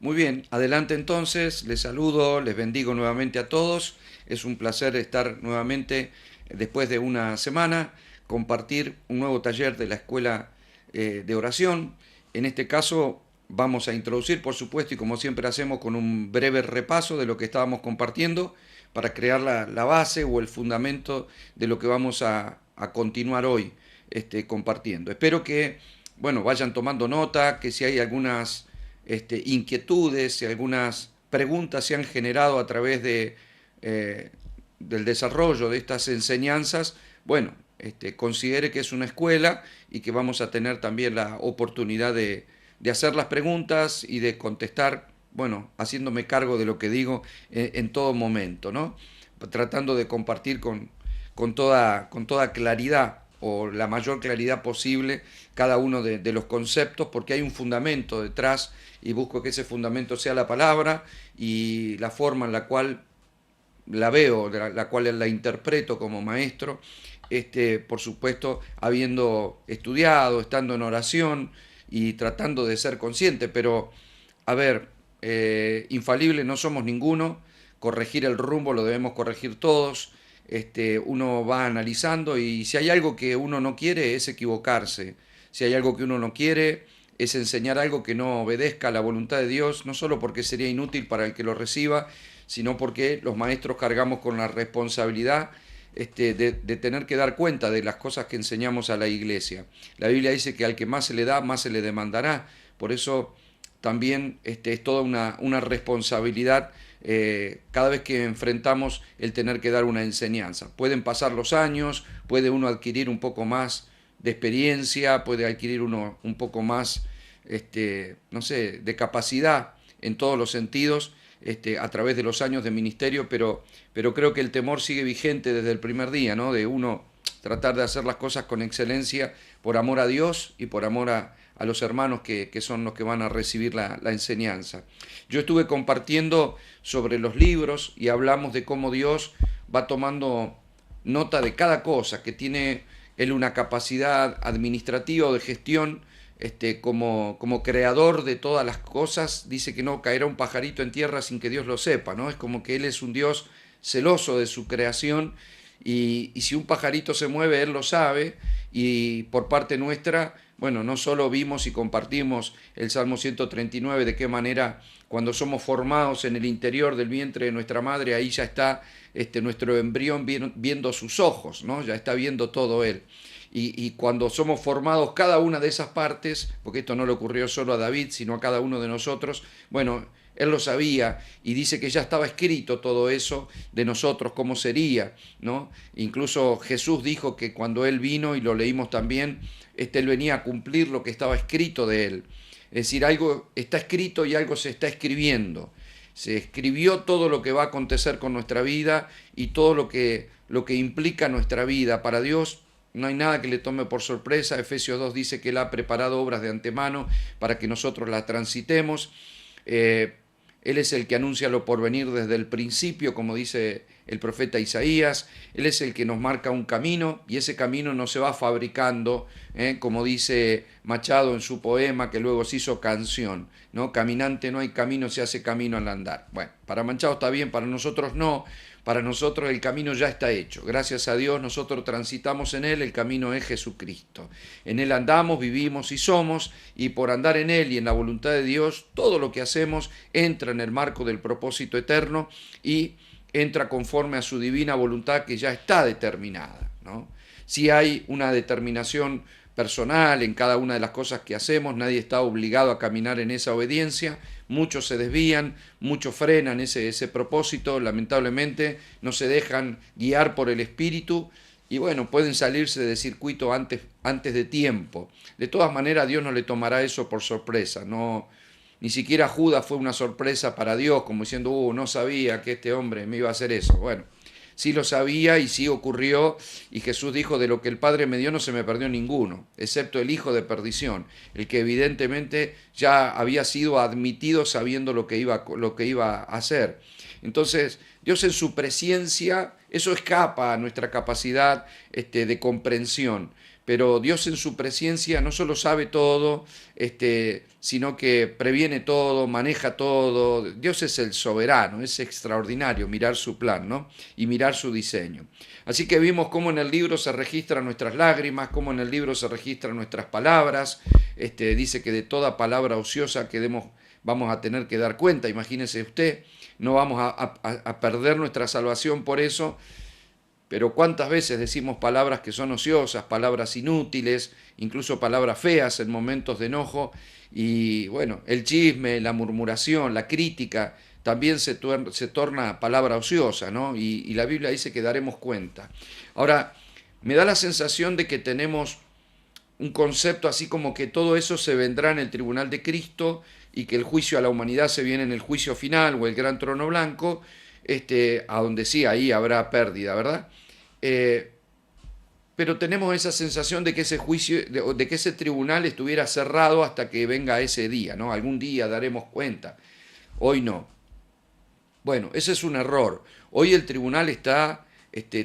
Muy bien, adelante entonces, les saludo, les bendigo nuevamente a todos. Es un placer estar nuevamente después de una semana, compartir un nuevo taller de la Escuela de Oración. En este caso vamos a introducir, por supuesto, y como siempre hacemos, con un breve repaso de lo que estábamos compartiendo para crear la base o el fundamento de lo que vamos a continuar hoy compartiendo. Espero que, bueno, vayan tomando nota, que si hay algunas inquietudes y algunas preguntas se han generado a través del desarrollo de estas enseñanzas, bueno, considere que es una escuela y que vamos a tener también la oportunidad de hacer las preguntas y de contestar, bueno, haciéndome cargo de lo que digo en todo momento, ¿no? Tratando de compartir con toda claridad o la mayor claridad posible cada uno de los conceptos, porque hay un fundamento detrás y busco que ese fundamento sea la palabra y la forma en la cual la veo, la cual la interpreto como maestro, por supuesto, habiendo estudiado, estando en oración y tratando de ser consciente, pero, a ver, infalible no somos ninguno, corregir el rumbo lo debemos corregir todos, uno va analizando y si hay algo que uno no quiere es equivocarse, si hay algo que uno no quiere es enseñar algo que no obedezca a la voluntad de Dios, no solo porque sería inútil para el que lo reciba, sino porque los maestros cargamos con la responsabilidad de tener que dar cuenta de las cosas que enseñamos a la iglesia. La Biblia dice que al que más se le da, más se le demandará. Por eso también es toda una responsabilidad cada vez que enfrentamos el tener que dar una enseñanza. Pueden pasar los años, puede uno adquirir un poco más de experiencia, puede adquirir uno un poco más, no sé, de capacidad en todos los sentidos, a través de los años de ministerio, pero creo que el temor sigue vigente desde el primer día, ¿no? De uno tratar de hacer las cosas con excelencia por amor a Dios y por amor a los hermanos que son los que van a recibir la enseñanza. Yo estuve compartiendo sobre los libros y hablamos de cómo Dios va tomando nota de cada cosa, que tiene él una capacidad administrativa o de gestión como creador de todas las cosas. Dice que no caerá un pajarito en tierra sin que Dios lo sepa, ¿no? Es como que Él es un Dios celoso de su creación y si un pajarito se mueve, Él lo sabe y por parte nuestra, bueno, no solo vimos y compartimos el Salmo 139, de qué manera cuando somos formados en el interior del vientre de nuestra madre, ahí ya está nuestro embrión viendo sus ojos, ¿no? Ya está viendo todo Él. Y cuando somos formados cada una de esas partes, porque esto no le ocurrió solo a David, sino a cada uno de nosotros, bueno, él lo sabía y dice que ya estaba escrito todo eso de nosotros, cómo sería, ¿no? Incluso Jesús dijo que cuando él vino, y lo leímos también, él venía a cumplir lo que estaba escrito de él. Es decir, algo está escrito y algo se está escribiendo. Se escribió todo lo que va a acontecer con nuestra vida y todo lo que implica nuestra vida. Para Dios no hay nada que le tome por sorpresa. Efesios 2 dice que Él ha preparado obras de antemano para que nosotros las transitemos. Él es el que anuncia lo por venir desde el principio, como dice el profeta Isaías. Él es el que nos marca un camino y ese camino no se va fabricando, como dice Machado en su poema que luego se hizo canción, ¿no? Caminante no hay camino, se hace camino al andar. Bueno, para Machado está bien, para nosotros no. Para nosotros el camino ya está hecho. Gracias a Dios nosotros transitamos en Él, el camino es Jesucristo. En Él andamos, vivimos y somos, y por andar en Él y en la voluntad de Dios, todo lo que hacemos entra en el marco del propósito eterno y entra conforme a su divina voluntad que ya está determinada, ¿no? Si hay una determinación personal en cada una de las cosas que hacemos, nadie está obligado a caminar en esa obediencia, muchos se desvían, muchos frenan ese propósito, lamentablemente no se dejan guiar por el Espíritu y bueno, pueden salirse de circuito antes de tiempo. De todas maneras, Dios no le tomará eso por sorpresa, no, ni siquiera Judas fue una sorpresa para Dios, como diciendo, no sabía que este hombre me iba a hacer eso. Bueno, sí lo sabía y sí ocurrió, y Jesús dijo, de lo que el Padre me dio no se me perdió ninguno, excepto el hijo de perdición, el que evidentemente ya había sido admitido sabiendo lo que iba a hacer. Entonces, Dios en su presencia, eso escapa a nuestra capacidad de comprensión, pero Dios en su presencia no solo sabe todo, sino que previene todo, maneja todo. Dios es el soberano, es extraordinario mirar su plan, ¿no? Y mirar su diseño. Así que vimos cómo en el libro se registran nuestras lágrimas, cómo en el libro se registran nuestras palabras. Dice que de toda palabra ociosa vamos a tener que dar cuenta. Imagínese usted, no vamos a perder nuestra salvación por eso. Pero cuántas veces decimos palabras que son ociosas, palabras inútiles, incluso palabras feas en momentos de enojo. Y bueno, el chisme, la murmuración, la crítica también se torna palabra ociosa, ¿no? Y la Biblia dice que daremos cuenta. Ahora, me da la sensación de que tenemos un concepto así como que todo eso se vendrá en el tribunal de Cristo y que el juicio a la humanidad se viene en el juicio final o el gran trono blanco, a donde sí, ahí habrá pérdida, ¿verdad? Pero tenemos esa sensación de que ese juicio, de que ese tribunal estuviera cerrado hasta que venga ese día, ¿no? Algún día daremos cuenta, hoy no. Bueno, ese es un error. Hoy el tribunal está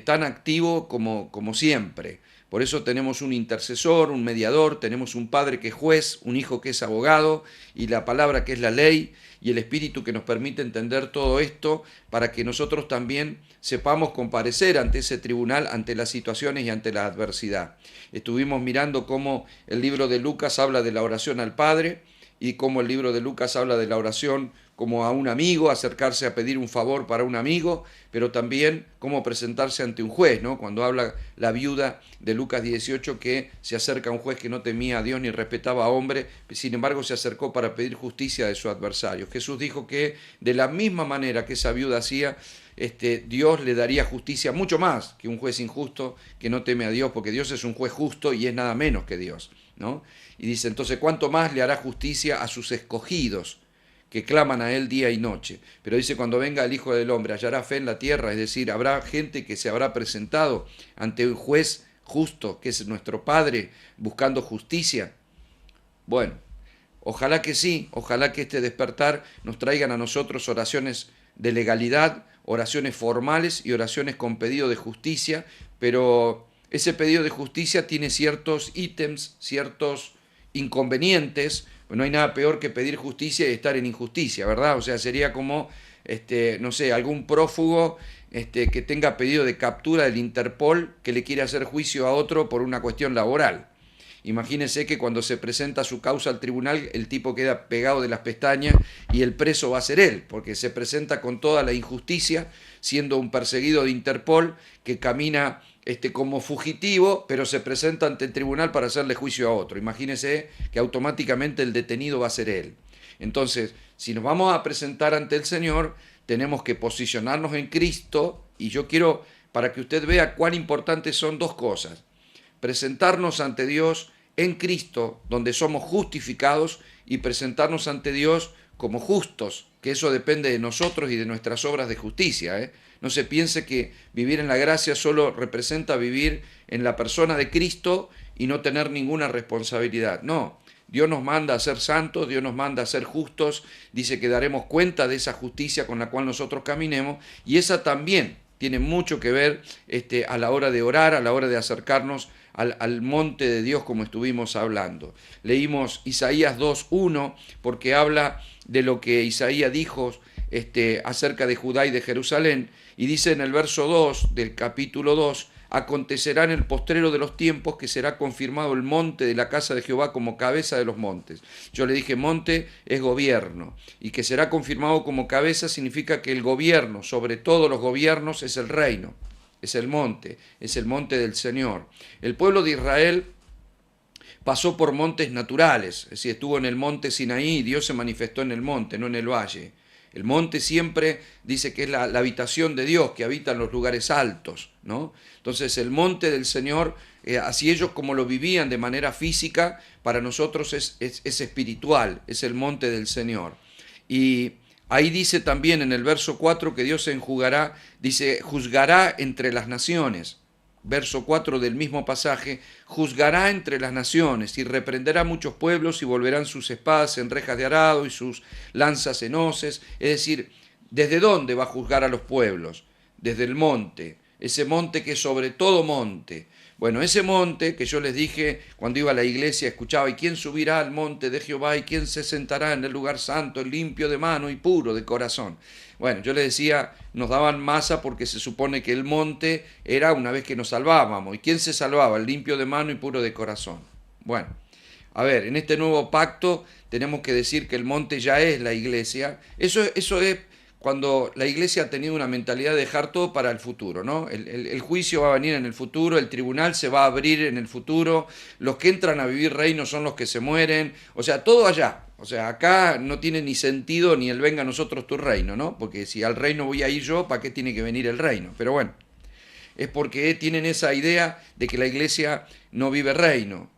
tan activo como siempre. Por eso tenemos un intercesor, un mediador, tenemos un padre que es juez, un hijo que es abogado y la palabra que es la ley y el Espíritu que nos permite entender todo esto para que nosotros también sepamos comparecer ante ese tribunal, ante las situaciones y ante la adversidad. Estuvimos mirando cómo el libro de Lucas habla de la oración al Padre y cómo el libro de Lucas habla de la oración como a un amigo, acercarse a pedir un favor para un amigo, pero también cómo presentarse ante un juez, ¿no? Cuando habla la viuda de Lucas 18 que se acerca a un juez que no temía a Dios ni respetaba a hombre, sin embargo se acercó para pedir justicia de su adversario. Jesús dijo que de la misma manera que esa viuda hacía, Dios le daría justicia mucho más que un juez injusto que no teme a Dios, porque Dios es un juez justo y es nada menos que Dios, ¿no? Y dice, entonces, ¿cuánto más le hará justicia a sus escogidos, que claman a Él día y noche? Pero dice, cuando venga el Hijo del Hombre, hallará fe en la tierra, es decir, habrá gente que se habrá presentado ante un juez justo, que es nuestro Padre, buscando justicia. Bueno, ojalá que sí, ojalá que este despertar nos traigan a nosotros oraciones de legalidad, oraciones formales y oraciones con pedido de justicia, pero ese pedido de justicia tiene ciertos ítems, ciertos inconvenientes. No hay nada peor que pedir justicia y estar en injusticia, ¿verdad? O sea, sería como, no sé, algún prófugo que tenga pedido de captura del Interpol que le quiere hacer juicio a otro por una cuestión laboral. Imagínense que cuando se presenta su causa al tribunal, el tipo queda pegado de las pestañas y el preso va a ser él, porque se presenta con toda la injusticia, siendo un perseguido de Interpol que camina como fugitivo, pero se presenta ante el tribunal para hacerle juicio a otro. Imagínense que automáticamente el detenido va a ser él. Entonces, si nos vamos a presentar ante el Señor, tenemos que posicionarnos en Cristo, y yo quiero, para que usted vea cuán importantes son dos cosas: presentarnos ante Dios en Cristo, donde somos justificados, y presentarnos ante Dios como justos, que eso depende de nosotros y de nuestras obras de justicia, ¿eh? No se piense que vivir en la gracia solo representa vivir en la persona de Cristo y no tener ninguna responsabilidad. No, Dios nos manda a ser santos, Dios nos manda a ser justos, dice que daremos cuenta de esa justicia con la cual nosotros caminemos, y esa también tiene mucho que ver a la hora de orar, a la hora de acercarnos al monte de Dios, como estuvimos hablando. Leímos Isaías 2:1 porque habla de lo que Isaías dijo acerca de Judá y de Jerusalén, y dice en el verso 2 del capítulo 2: acontecerá en el postrero de los tiempos que será confirmado el monte de la casa de Jehová como cabeza de los montes. Yo le dije, monte es gobierno, y que será confirmado como cabeza significa que el gobierno, sobre todos los gobiernos, es el reino, es el monte del Señor. El pueblo de Israel pasó por montes naturales, es decir, estuvo en el monte Sinaí y Dios se manifestó en el monte, no en el valle. El monte siempre dice que es la habitación de Dios, que habita en los lugares altos, ¿no? Entonces el monte del Señor, así ellos como lo vivían de manera física, para nosotros es espiritual, es el monte del Señor. Y ahí dice también en el verso 4 que Dios se enjugará, dice, juzgará entre las naciones. Verso 4 del mismo pasaje: juzgará entre las naciones y reprenderá muchos pueblos y volverán sus espadas en rejas de arado y sus lanzas en hoces. Es decir, ¿desde dónde va a juzgar a los pueblos? Desde el monte, ese monte que es sobre todo monte. Bueno, ese monte que yo les dije cuando iba a la iglesia, escuchaba, ¿y quién subirá al monte de Jehová? ¿Y quién se sentará en el lugar santo, limpio de mano y puro de corazón? Bueno, yo les decía, nos daban masa porque se supone que el monte era una vez que nos salvábamos. ¿Y quién se salvaba? El limpio de mano y puro de corazón. Bueno, a ver, en este nuevo pacto tenemos que decir que el monte ya es la iglesia. Eso es cuando la iglesia ha tenido una mentalidad de dejar todo para el futuro, ¿no? El juicio va a venir en el futuro, el tribunal se va a abrir en el futuro, los que entran a vivir reino son los que se mueren, o sea, todo allá. O sea, acá no tiene ni sentido ni el venga a nosotros tu reino, ¿no? Porque si al reino voy a ir yo, ¿para qué tiene que venir el reino? Pero bueno, es porque tienen esa idea de que la iglesia no vive reino.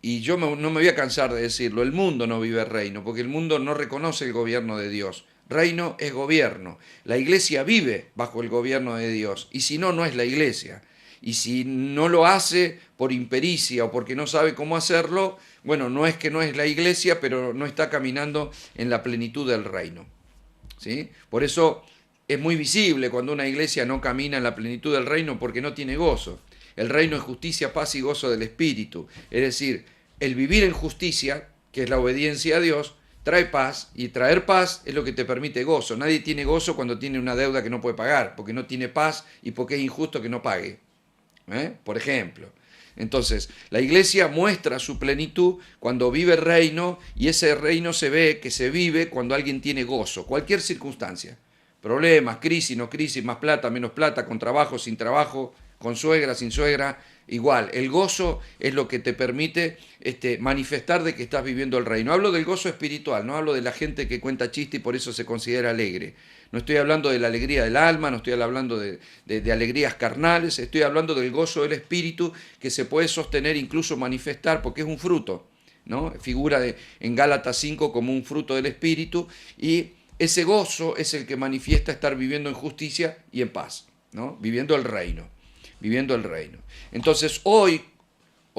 Y yo no me voy a cansar de decirlo, el mundo no vive reino, porque el mundo no reconoce el gobierno de Dios. Reino es gobierno. La iglesia vive bajo el gobierno de Dios, y si no, no es la iglesia. Y si no lo hace por impericia o porque no sabe cómo hacerlo, bueno, no es que no es la iglesia, pero no está caminando en la plenitud del reino. ¿Sí? Por eso es muy visible cuando una iglesia no camina en la plenitud del reino porque no tiene gozo. El reino es justicia, paz y gozo del Espíritu. Es decir, el vivir en justicia, que es la obediencia a Dios, trae paz, y traer paz es lo que te permite gozo. Nadie tiene gozo cuando tiene una deuda que no puede pagar, porque no tiene paz y porque es injusto que no pague. Por ejemplo. Entonces, la iglesia muestra su plenitud cuando vive el reino, y ese reino se ve que se vive cuando alguien tiene gozo, cualquier circunstancia. Problemas, crisis, no crisis, más plata, menos plata, con trabajo, sin trabajo, con suegra, sin suegra, igual. El gozo es lo que te permite manifestar de que estás viviendo el reino. Hablo del gozo espiritual, no hablo de la gente que cuenta chiste y por eso se considera alegre. No estoy hablando de la alegría del alma, no estoy hablando de alegrías carnales, estoy hablando del gozo del espíritu que se puede sostener, incluso manifestar, porque es un fruto, ¿no? Figura en Gálatas 5 como un fruto del espíritu, y ese gozo es el que manifiesta estar viviendo en justicia y en paz, ¿no? Viviendo el reino. Entonces hoy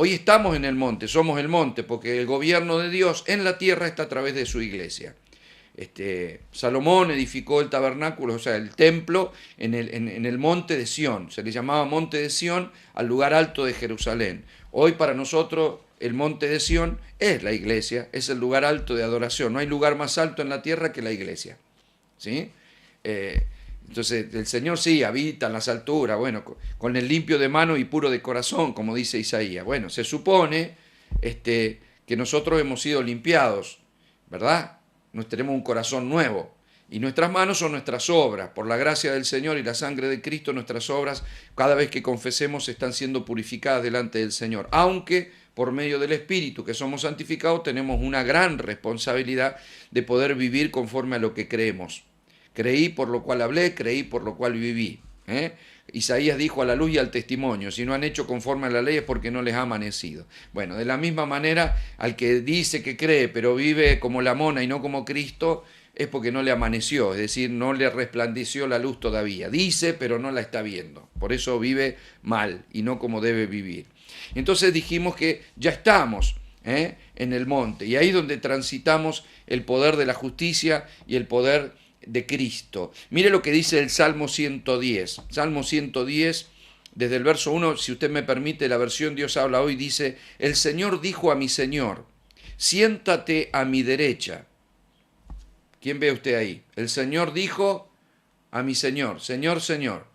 estamos en el monte, somos el monte, porque el gobierno de Dios en la tierra está a través de su iglesia. Salomón edificó el tabernáculo, o sea, el templo en el monte de Sión. Se le llamaba monte de Sión al lugar alto de Jerusalén. Hoy para nosotros el monte de Sión es la iglesia, es el lugar alto de adoración. No hay lugar más alto en la tierra que la iglesia. ¿Sí? Entonces el Señor sí habita en las alturas, bueno, con el limpio de mano y puro de corazón, como dice Isaías. Bueno, se supone que nosotros hemos sido limpiados, ¿verdad? Tenemos un corazón nuevo, y nuestras manos son nuestras obras. Por la gracia del Señor y la sangre de Cristo, nuestras obras, cada vez que confesemos, están siendo purificadas delante del Señor. Aunque por medio del Espíritu que somos santificados, tenemos una gran responsabilidad de poder vivir conforme a lo que creemos. Creí, por lo cual hablé, creí, por lo cual viví. Isaías dijo: a la luz y al testimonio, si no han hecho conforme a la ley es porque no les ha amanecido. Bueno, de la misma manera, al que dice que cree pero vive como la mona y no como Cristo, es porque no le amaneció, es decir, no le resplandeció la luz todavía. Dice, pero no la está viendo. Por eso vive mal y no como debe vivir. Entonces dijimos que ya estamos en el monte, y ahí es donde transitamos el poder de la justicia y el poder de Cristo. Mire lo que dice el Salmo 110. Salmo 110, desde el verso 1, si usted me permite, la versión Dios habla hoy, dice: el Señor dijo a mi Señor, siéntate a mi derecha. ¿Quién ve usted ahí? El Señor dijo a mi Señor, Señor, Señor.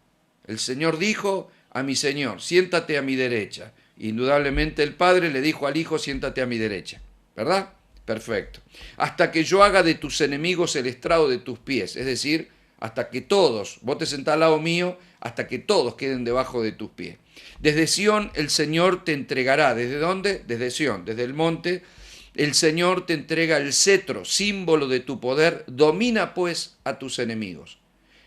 El Señor dijo a mi Señor, siéntate a mi derecha. Indudablemente el Padre le dijo al Hijo, siéntate a mi derecha, ¿verdad? Perfecto. Hasta que yo haga de tus enemigos el estrado de tus pies. Es decir, hasta que todos, vos te sentás al lado mío, hasta que todos queden debajo de tus pies. Desde Sión el Señor te entregará. ¿Desde dónde? Desde Sión, desde el monte. El Señor te entrega el cetro, símbolo de tu poder. Domina pues a tus enemigos.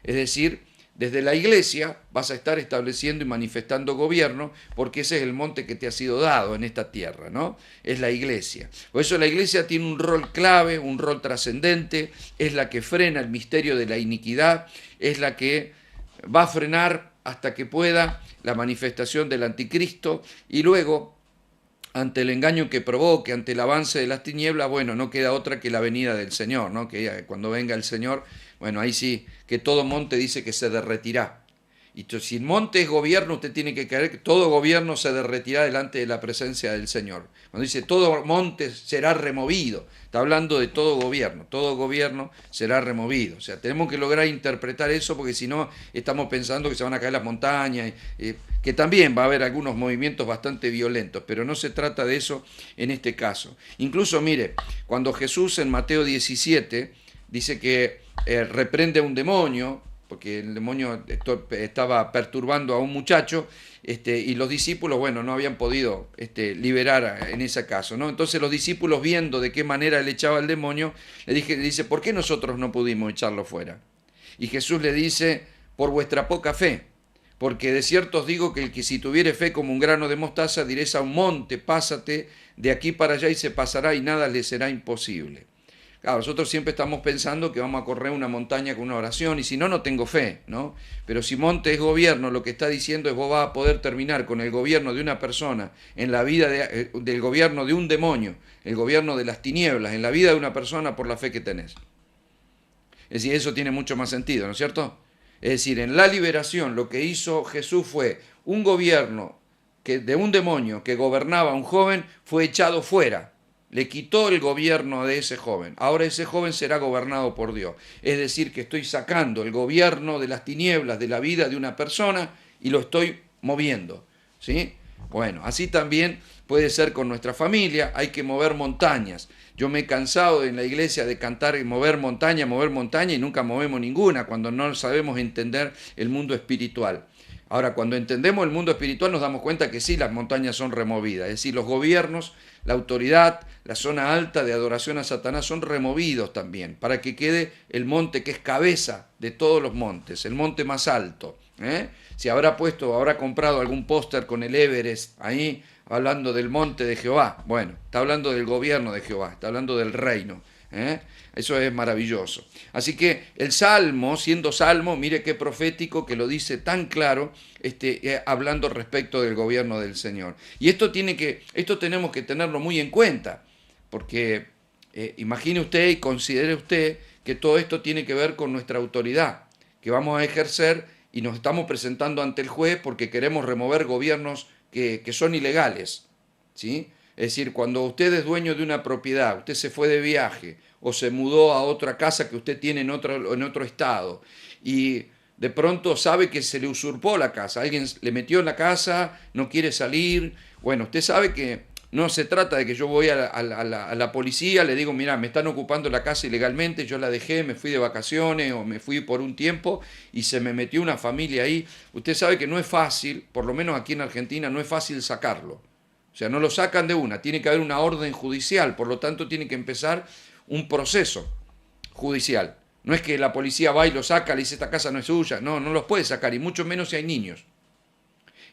Es decir, desde la iglesia vas a estar estableciendo y manifestando gobierno, porque ese es el monte que te ha sido dado en esta tierra, ¿no? Es la iglesia. Por eso la iglesia tiene un rol clave, un rol trascendente, es la que frena el misterio de la iniquidad, es la que va a frenar hasta que pueda la manifestación del anticristo, y luego, ante el engaño que provoque, ante el avance de las tinieblas, bueno, no queda otra que la venida del Señor, ¿no? Que cuando venga el Señor, bueno, ahí sí, que todo monte dice que se derretirá, Y si el monte es gobierno, usted tiene que creer que todo gobierno se derretirá delante de la presencia del Señor. Cuando dice todo monte será removido, está hablando de todo gobierno será removido. O sea, tenemos que lograr interpretar eso porque si no estamos pensando que se van a caer las montañas, que también va a haber algunos movimientos bastante violentos, pero no se trata de eso en este caso. Incluso, mire, cuando Jesús en Mateo 17 dice que reprende a un demonio, porque el demonio estaba perturbando a un muchacho, y los discípulos, bueno, no habían podido liberar en ese caso, ¿no? Entonces los discípulos, viendo de qué manera él echaba al demonio, le dice, ¿por qué nosotros no pudimos echarlo fuera? Y Jesús le dice, por vuestra poca fe, porque de cierto os digo que el que si tuviere fe como un grano de mostaza, diréis a un monte, pásate de aquí para allá y se pasará y nada le será imposible. Claro, nosotros siempre estamos pensando que vamos a correr una montaña con una oración y si no, no tengo fe, ¿no? Pero si monte es gobierno, lo que está diciendo es vos vas a poder terminar con el gobierno de una persona, en la vida del gobierno de un demonio, el gobierno de las tinieblas, en la vida de una persona por la fe que tenés. Es decir, eso tiene mucho más sentido, ¿no es cierto? Es decir, en la liberación lo que hizo Jesús fue un gobierno de un demonio que gobernaba a un joven fue echado fuera. Le quitó el gobierno de ese joven. Ahora ese joven será gobernado por Dios. Es decir, que estoy sacando el gobierno de las tinieblas de la vida de una persona y lo estoy moviendo. ¿Sí? Bueno, así también puede ser con nuestra familia. Hay que mover montañas. Yo me he cansado en la iglesia de cantar y mover montaña y nunca movemos ninguna cuando no sabemos entender el mundo espiritual. Ahora, cuando entendemos el mundo espiritual nos damos cuenta que sí, las montañas son removidas. Es decir, los gobiernos, la autoridad, la zona alta de adoración a Satanás son removidos también, para que quede el monte que es cabeza de todos los montes, el monte más alto. Si habrá comprado algún póster con el Everest ahí, hablando del monte de Jehová. Bueno, está hablando del gobierno de Jehová, está hablando del reino. Eso es maravilloso. Así que el Salmo, siendo Salmo, mire qué profético que lo dice tan claro, hablando respecto del gobierno del Señor. Y esto tenemos que tenerlo muy en cuenta, porque imagine usted y considere usted que todo esto tiene que ver con nuestra autoridad, que vamos a ejercer y nos estamos presentando ante el juez porque queremos remover gobiernos que son ilegales, ¿sí? Es decir, cuando usted es dueño de una propiedad, usted se fue de viaje o se mudó a otra casa que usted tiene en otro estado y de pronto sabe que se le usurpó la casa, alguien le metió en la casa, no quiere salir. Bueno, usted sabe que no se trata de que yo voy a la policía, le digo, mira, me están ocupando la casa ilegalmente, yo la dejé, me fui de vacaciones o me fui por un tiempo y se me metió una familia ahí. Usted sabe que no es fácil, por lo menos aquí en Argentina, no es fácil sacarlo. O sea, no lo sacan de una, tiene que haber una orden judicial, por lo tanto tiene que empezar un proceso judicial. No es que la policía va y lo saca, le dice esta casa no es suya, no los puede sacar, y mucho menos si hay niños.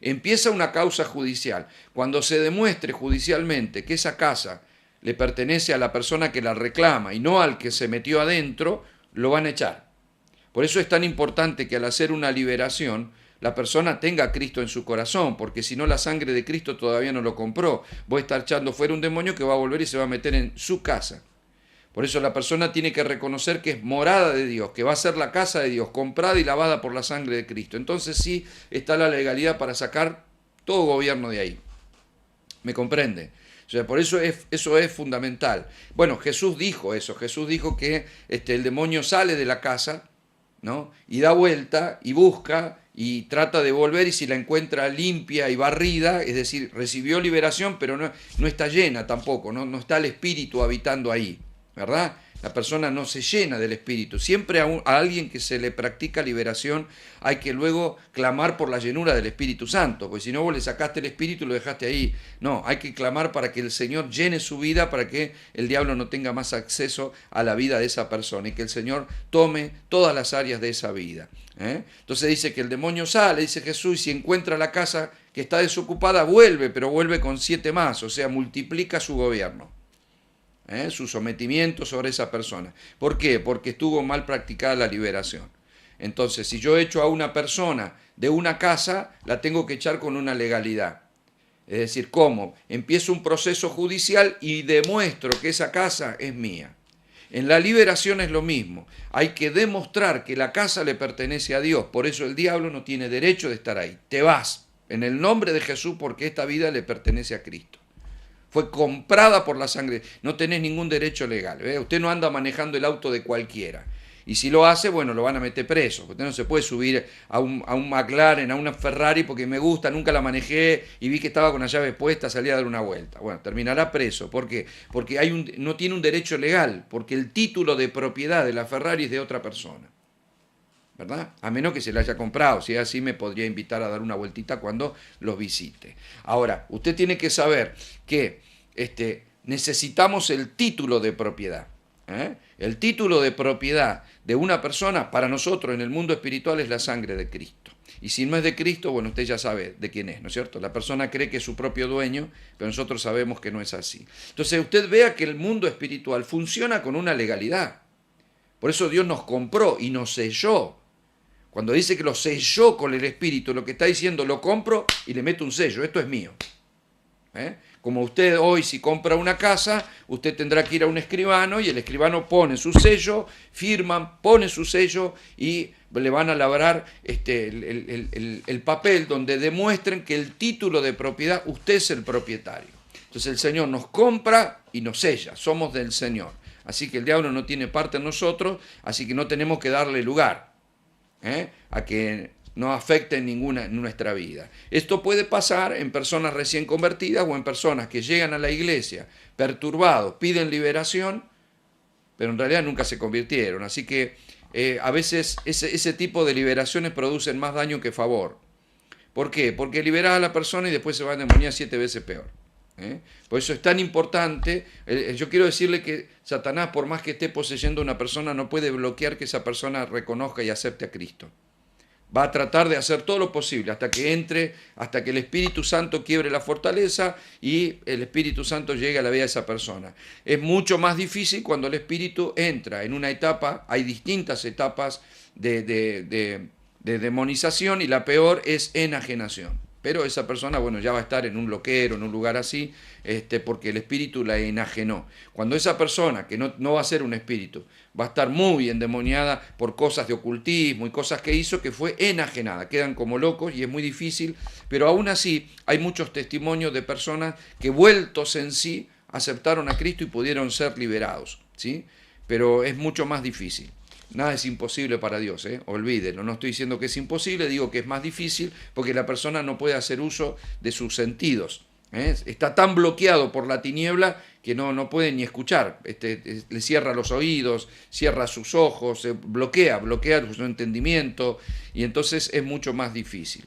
Empieza una causa judicial. Cuando se demuestre judicialmente que esa casa le pertenece a la persona que la reclama y no al que se metió adentro, lo van a echar. Por eso es tan importante que al hacer una liberación, la persona tenga a Cristo en su corazón, porque si no la sangre de Cristo todavía no lo compró. Voy a estar echando fuera un demonio que va a volver y se va a meter en su casa. Por eso la persona tiene que reconocer que es morada de Dios, que va a ser la casa de Dios, comprada y lavada por la sangre de Cristo. Entonces sí está la legalidad para sacar todo gobierno de ahí. ¿Me comprende? O sea, por eso eso es fundamental. Bueno, Jesús dijo eso. Jesús dijo que el demonio sale de la casa, ¿no? Y da vuelta y busca y trata de volver y si la encuentra limpia y barrida, es decir, recibió liberación, pero no está llena tampoco, no está el espíritu habitando ahí, ¿verdad? La persona no se llena del espíritu. Siempre a alguien que se le practica liberación hay que luego clamar por la llenura del Espíritu Santo, porque si no vos le sacaste el espíritu y lo dejaste ahí. No, hay que clamar para que el Señor llene su vida, para que el diablo no tenga más acceso a la vida de esa persona y que el Señor tome todas las áreas de esa vida. Entonces dice que el demonio sale, dice Jesús, y si encuentra la casa que está desocupada, vuelve, pero vuelve con 7 más, o sea, multiplica su gobierno. Su sometimiento sobre esa persona. ¿Por qué? Porque estuvo mal practicada la liberación. Entonces, si yo echo a una persona de una casa, la tengo que echar con una legalidad. Es decir, ¿cómo? Empiezo un proceso judicial y demuestro que esa casa es mía. En la liberación es lo mismo. Hay que demostrar que la casa le pertenece a Dios. Por eso el diablo no tiene derecho de estar ahí. Te vas en el nombre de Jesús porque esta vida le pertenece a Cristo. Fue comprada por la sangre. No tenés ningún derecho legal. Usted no anda manejando el auto de cualquiera. Y si lo hace, bueno, lo van a meter preso. Usted no se puede subir a un McLaren, a una Ferrari, porque me gusta, nunca la manejé y vi que estaba con la llave puesta, salí a dar una vuelta. Bueno, terminará preso. ¿Por qué? Porque no tiene un derecho legal, porque el título de propiedad de la Ferrari es de otra persona. ¿Verdad? A menos que se la haya comprado. Si es así, me podría invitar a dar una vueltita cuando los visite. Ahora, usted tiene que saber que necesitamos el título de propiedad. El título de propiedad de una persona, para nosotros en el mundo espiritual, es la sangre de Cristo. Y si no es de Cristo, bueno, usted ya sabe de quién es, ¿no es cierto? La persona cree que es su propio dueño, pero nosotros sabemos que no es así. Entonces usted vea que el mundo espiritual funciona con una legalidad. Por eso Dios nos compró y nos selló. Cuando dice que lo selló con el Espíritu, lo que está diciendo, lo compro y le meto un sello, esto es mío. Como usted hoy si compra una casa, usted tendrá que ir a un escribano y el escribano pone su sello, firman, pone su sello y le van a labrar el papel donde demuestren que el título de propiedad, usted es el propietario. Entonces el Señor nos compra y nos sella, somos del Señor. Así que el diablo no tiene parte en nosotros, así que no tenemos que darle lugar a que no afecte en nuestra vida. Esto puede pasar en personas recién convertidas o en personas que llegan a la iglesia perturbados, piden liberación, pero en realidad nunca se convirtieron. Así que a veces ese tipo de liberaciones producen más daño que favor. ¿Por qué? Porque liberás a la persona y después se va a endemoniar 7 veces peor. Por eso es tan importante. Yo quiero decirle que Satanás, por más que esté poseyendo a una persona, no puede bloquear que esa persona reconozca y acepte a Cristo. Va a tratar de hacer todo lo posible hasta que entre, hasta que el Espíritu Santo quiebre la fortaleza y el Espíritu Santo llegue a la vida de esa persona. Es mucho más difícil cuando el Espíritu entra en una etapa. Hay distintas etapas de demonización y la peor es enajenación. Pero esa persona, bueno, ya va a estar en un loquero, en un lugar así, porque el espíritu la enajenó. Cuando esa persona, que no va a ser un espíritu, va a estar muy endemoniada por cosas de ocultismo y cosas que hizo, que fue enajenada. Quedan como locos y es muy difícil, pero aún así hay muchos testimonios de personas que vueltos en sí aceptaron a Cristo y pudieron ser liberados, ¿sí? Pero es mucho más difícil. Nada es imposible para Dios, olvídenlo. No estoy diciendo que es imposible, digo que es más difícil porque la persona no puede hacer uso de sus sentidos. Está tan bloqueado por la tiniebla que no puede ni escuchar. Le cierra los oídos, cierra sus ojos, bloquea su entendimiento y entonces es mucho más difícil.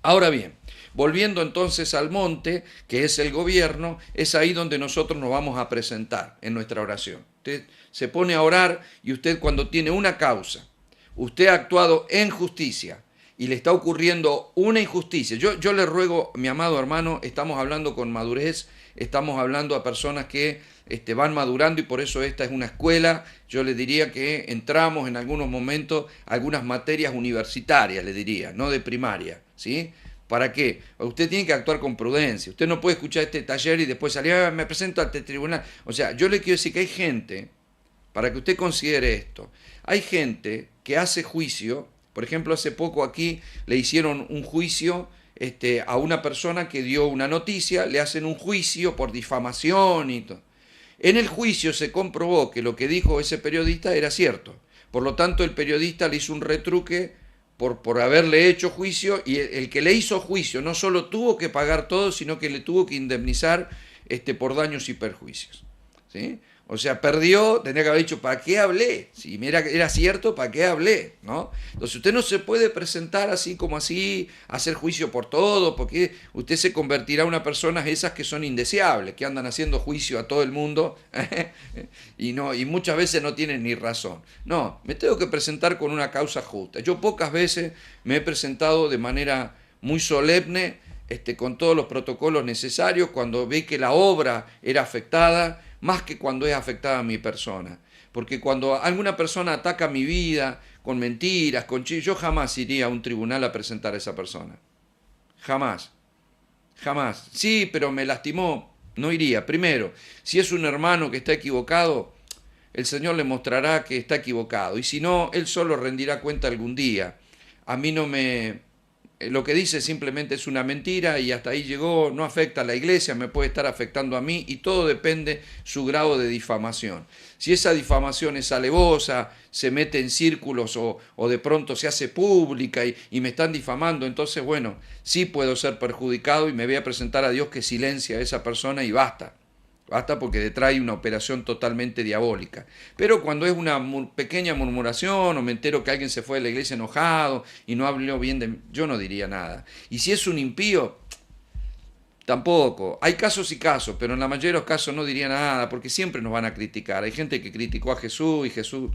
Ahora bien, volviendo entonces al monte, que es el gobierno, es ahí donde nosotros nos vamos a presentar en nuestra oración. Usted se pone a orar y usted cuando tiene una causa, usted ha actuado en justicia y le está ocurriendo una injusticia. Yo le ruego, mi amado hermano, estamos hablando con madurez, estamos hablando a personas que van madurando y por eso esta es una escuela. Yo le diría que entramos en algunos momentos a algunas materias universitarias, le diría, no de primaria, ¿sí? ¿Para qué? Usted tiene que actuar con prudencia. Usted no puede escuchar este taller y después salir, me presento ante el tribunal. O sea, yo le quiero decir que hay gente, para que usted considere esto, hay gente que hace juicio. Por ejemplo, hace poco aquí le hicieron un juicio a una persona que dio una noticia, le hacen un juicio por difamación y todo. En el juicio se comprobó que lo que dijo ese periodista era cierto. Por lo tanto, el periodista le hizo un retruque por haberle hecho juicio y el que le hizo juicio no solo tuvo que pagar todo, sino que le tuvo que indemnizar por daños y perjuicios. ¿Sí? O sea, perdió, tendría que haber dicho, ¿para qué hablé? Si era cierto, ¿para qué hablé? ¿No? Entonces usted no se puede presentar así como así, hacer juicio por todo, porque usted se convertirá en una persona esas que son indeseables, que andan haciendo juicio a todo el mundo y muchas veces no tienen ni razón. No, me tengo que presentar con una causa justa. Yo pocas veces me he presentado de manera muy solemne, con todos los protocolos necesarios, cuando vi que la obra era afectada, más que cuando es afectada mi persona. Porque cuando alguna persona ataca mi vida con mentiras, yo jamás iría a un tribunal a presentar a esa persona. Jamás. Jamás. Sí, pero me lastimó. No iría. Primero, si es un hermano que está equivocado, el Señor le mostrará que está equivocado. Y si no, él solo rendirá cuenta algún día. A mí no me... Lo que dice simplemente es una mentira y hasta ahí llegó, no afecta a la iglesia, me puede estar afectando a mí y todo depende su grado de difamación. Si esa difamación es alevosa, se mete en círculos o de pronto se hace pública y me están difamando, entonces bueno, sí puedo ser perjudicado y me voy a presentar a Dios que silencia a esa persona y basta. Basta porque detrás hay una operación totalmente diabólica. Pero cuando es una pequeña murmuración o me entero que alguien se fue de la iglesia enojado y no habló bien de mí, yo no diría nada. Y si es un impío, tampoco. Hay casos y casos, pero en la mayoría de los casos no diría nada porque siempre nos van a criticar. Hay gente que criticó a Jesús y Jesús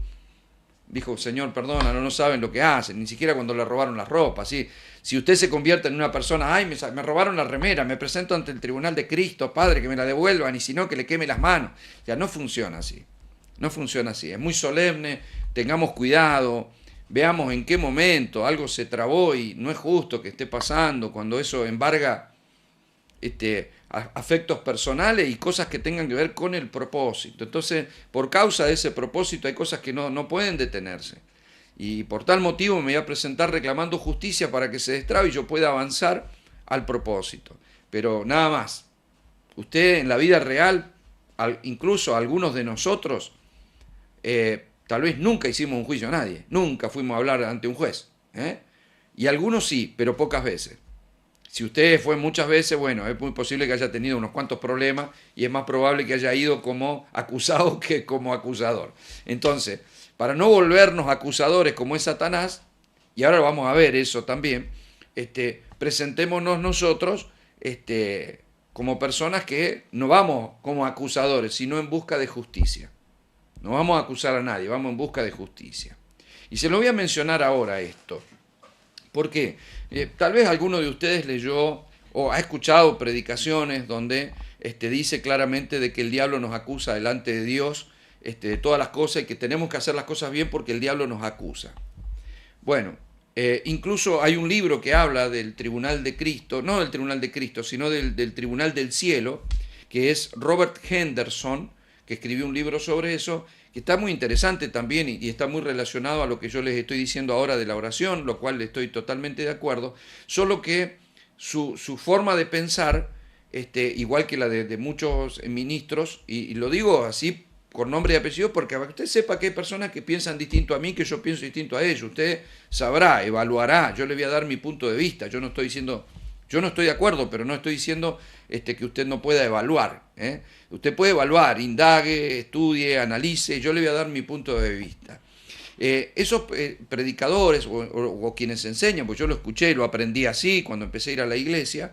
dijo, Señor, perdona, no saben lo que hacen, ni siquiera cuando le robaron la ropa. ¿Sí? Si usted se convierte en una persona, ay, me robaron la remera, me presento ante el tribunal de Cristo, Padre, que me la devuelvan, y si no, que le queme las manos. Ya no funciona así. No funciona así. Es muy solemne, tengamos cuidado, veamos en qué momento algo se trabó y no es justo que esté pasando cuando eso embarga afectos personales y cosas que tengan que ver con el propósito. Entonces, por causa de ese propósito hay cosas que no pueden detenerse. Y por tal motivo me voy a presentar reclamando justicia para que se destrabe y yo pueda avanzar al propósito. Pero nada más. Usted en la vida real, incluso algunos de nosotros, tal vez nunca hicimos un juicio a nadie, nunca fuimos a hablar ante un juez. Y algunos sí, pero pocas veces. Si usted fue muchas veces, bueno, es muy posible que haya tenido unos cuantos problemas y es más probable que haya ido como acusado que como acusador. Entonces, para no volvernos acusadores como es Satanás, y ahora vamos a ver eso también, presentémonos nosotros como personas que no vamos como acusadores, sino en busca de justicia. No vamos a acusar a nadie, vamos en busca de justicia. Y se lo voy a mencionar ahora esto. ¿Por qué? Tal vez alguno de ustedes leyó o ha escuchado predicaciones donde dice claramente de que el diablo nos acusa delante de Dios de todas las cosas y que tenemos que hacer las cosas bien porque el diablo nos acusa. Bueno, incluso hay un libro que habla del tribunal de Cristo, no del tribunal de Cristo, sino del tribunal del cielo, que es Robert Henderson, que escribió un libro sobre eso, que está muy interesante también y está muy relacionado a lo que yo les estoy diciendo ahora de la oración, lo cual estoy totalmente de acuerdo, solo que su forma de pensar, igual que la de muchos ministros, y lo digo así con nombre y apellido, porque para que usted sepa que hay personas que piensan distinto a mí, que yo pienso distinto a ellos. Usted sabrá, evaluará, yo le voy a dar mi punto de vista. Yo no estoy diciendo, yo no estoy de acuerdo, pero no estoy diciendo que usted no pueda evaluar. Usted puede evaluar, indague, estudie, analice, yo le voy a dar mi punto de vista. Esos predicadores o quienes enseñan, pues yo lo escuché, lo aprendí así cuando empecé a ir a la iglesia,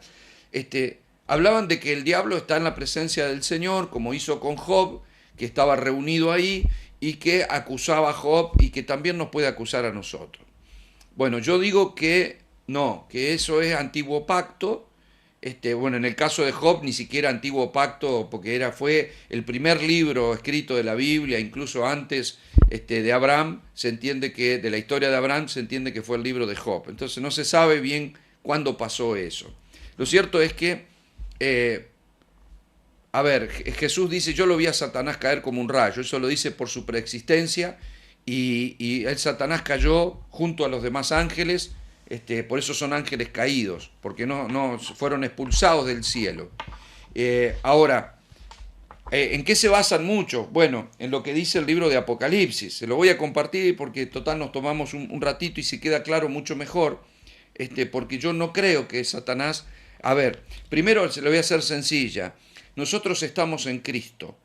hablaban de que el diablo está en la presencia del Señor, como hizo con Job, que estaba reunido ahí y que acusaba a Job y que también nos puede acusar a nosotros. Bueno, yo digo que no, que eso es antiguo pacto. Bueno, en el caso de Job ni siquiera antiguo pacto, porque fue el primer libro escrito de la Biblia, incluso antes de Abraham, se entiende que, de la historia de Abraham, se entiende que fue el libro de Job. Entonces no se sabe bien cuándo pasó eso. Lo cierto es que a ver, Jesús dice, yo lo vi a Satanás caer como un rayo, eso lo dice por su preexistencia, y el Satanás cayó junto a los demás ángeles, por eso son ángeles caídos, porque no fueron expulsados del cielo. Ahora, ¿en qué se basan muchos? Bueno, en lo que dice el libro de Apocalipsis, se lo voy a compartir porque total nos tomamos un ratito y si queda claro mucho mejor, porque yo no creo que Satanás... A ver, primero se lo voy a hacer sencilla. Nosotros estamos en Cristo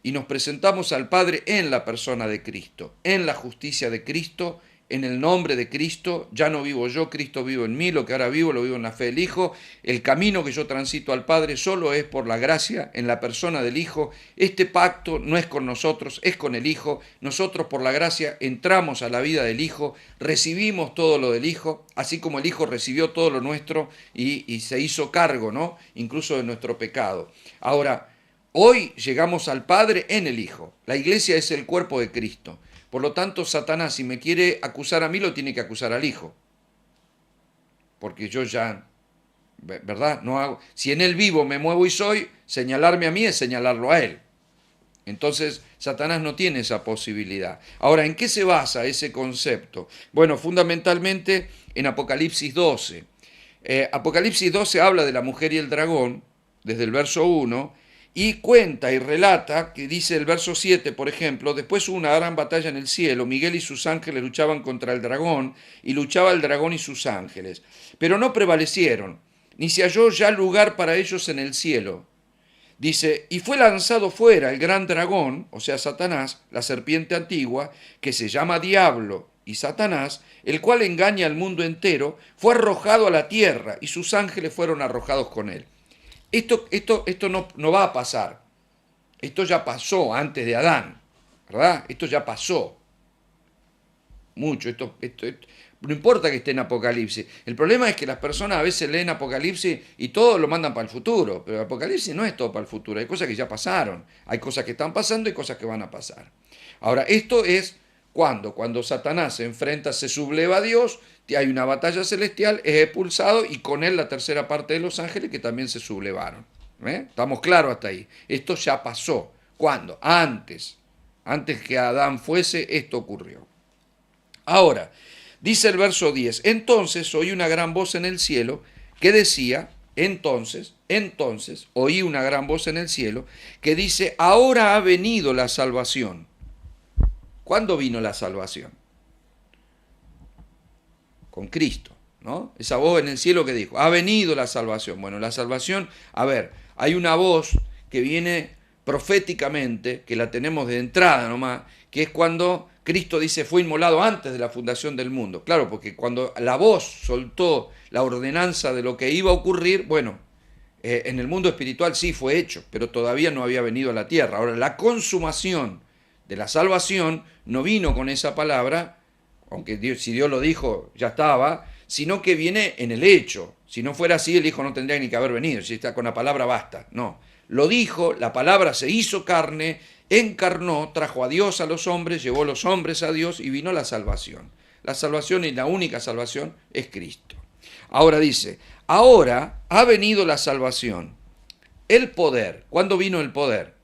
y nos presentamos al Padre en la persona de Cristo, en la justicia de Cristo, en el nombre de Cristo. Ya no vivo yo, Cristo vive en mí, lo que ahora vivo lo vivo en la fe del Hijo. El camino que yo transito al Padre solo es por la gracia en la persona del Hijo. Este pacto no es con nosotros, es con el Hijo. Nosotros por la gracia entramos a la vida del Hijo, recibimos todo lo del Hijo, así como el Hijo recibió todo lo nuestro y se hizo cargo, ¿no? Incluso de nuestro pecado. Ahora, hoy llegamos al Padre en el Hijo. La iglesia es el cuerpo de Cristo. Por lo tanto, Satanás, si me quiere acusar a mí, lo tiene que acusar al Hijo. Porque yo ya, ¿verdad? No hago. Si en él vivo me muevo y soy, señalarme a mí es señalarlo a él. Entonces, Satanás no tiene esa posibilidad. Ahora, ¿en qué se basa ese concepto? Bueno, fundamentalmente en Apocalipsis 12. Apocalipsis 12 habla de la mujer y el dragón, desde el verso 1, y cuenta y relata, que dice el verso 7, por ejemplo, después hubo una gran batalla en el cielo, Miguel y sus ángeles luchaban contra el dragón, y luchaba el dragón y sus ángeles, pero no prevalecieron, ni se halló ya lugar para ellos en el cielo. Dice, y fue lanzado fuera el gran dragón, o sea, Satanás, la serpiente antigua, que se llama Diablo y Satanás, el cual engaña al mundo entero, fue arrojado a la tierra y sus ángeles fueron arrojados con él. Esto no va a pasar. Esto ya pasó antes de Adán, ¿verdad? Esto ya pasó. Mucho. No importa que esté en Apocalipsis. El problema es que las personas a veces leen Apocalipsis y todo lo mandan para el futuro. Pero Apocalipsis no es todo para el futuro. Hay cosas que ya pasaron. Hay cosas que están pasando y cosas que van a pasar. Ahora, esto es cuando Satanás se enfrenta, se subleva a Dios, hay una batalla celestial, es expulsado y con él la tercera parte de los ángeles que también se sublevaron. ¿Estamos claros hasta ahí? Esto ya pasó. ¿Cuándo? Antes que Adán fuese, esto ocurrió. Ahora, dice el verso 10, entonces oí una gran voz en el cielo que decía, entonces, oí una gran voz en el cielo que dice, ahora ha venido la salvación. ¿Cuándo vino la salvación? Con Cristo, ¿no? Esa voz en el cielo que dijo, ha venido la salvación. Bueno, la salvación, a ver, hay una voz que viene proféticamente, que la tenemos de entrada nomás, que es cuando Cristo dice fue inmolado antes de la fundación del mundo. Claro, porque cuando la voz soltó la ordenanza de lo que iba a ocurrir, bueno, en el mundo espiritual sí fue hecho, pero todavía no había venido a la tierra. Ahora, la consumación de la salvación no vino con esa palabra, aunque Dios, si Dios lo dijo, ya estaba, sino que viene en el hecho. Si no fuera así, el Hijo no tendría ni que haber venido, si está con la palabra basta. No, lo dijo, la palabra se hizo carne, encarnó, trajo a Dios a los hombres, llevó a los hombres a Dios y vino la salvación. La salvación y la única salvación es Cristo. Ahora dice, ahora ha venido la salvación, el poder. ¿Cuándo vino el poder?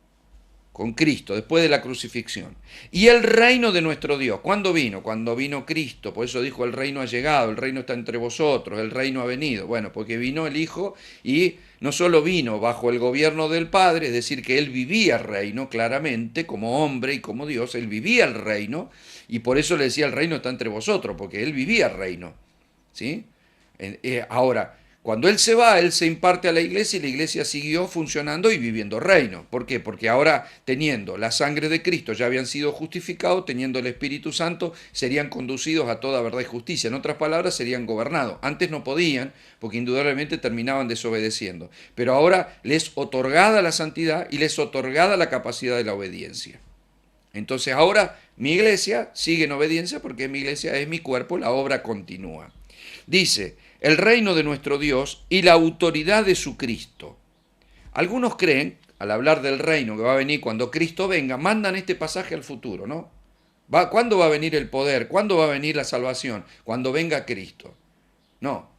Con Cristo, después de la crucifixión. Y el reino de nuestro Dios. ¿Cuándo vino? Cuando vino Cristo. Por eso dijo, el reino ha llegado, el reino está entre vosotros, el reino ha venido. Bueno, porque vino el Hijo y no solo vino bajo el gobierno del Padre, es decir, que Él vivía el reino claramente, como hombre y como Dios, Él vivía el reino, y por eso le decía, el reino está entre vosotros, porque Él vivía el reino. ¿Sí? Ahora, cuando Él se va, Él se imparte a la iglesia y la iglesia siguió funcionando y viviendo reino. ¿Por qué? Porque ahora, teniendo la sangre de Cristo, ya habían sido justificados, teniendo el Espíritu Santo, serían conducidos a toda verdad y justicia. En otras palabras, serían gobernados. Antes no podían, porque indudablemente terminaban desobedeciendo. Pero ahora les otorgada la santidad y les otorgada la capacidad de la obediencia. Entonces ahora mi iglesia sigue en obediencia porque mi iglesia es mi cuerpo, la obra continúa. Dice, el reino de nuestro Dios y la autoridad de su Cristo. Algunos creen, al hablar del reino que va a venir cuando Cristo venga, mandan este pasaje al futuro, ¿no? ¿Cuándo va a venir el poder? ¿Cuándo va a venir la salvación? Cuando venga Cristo. No,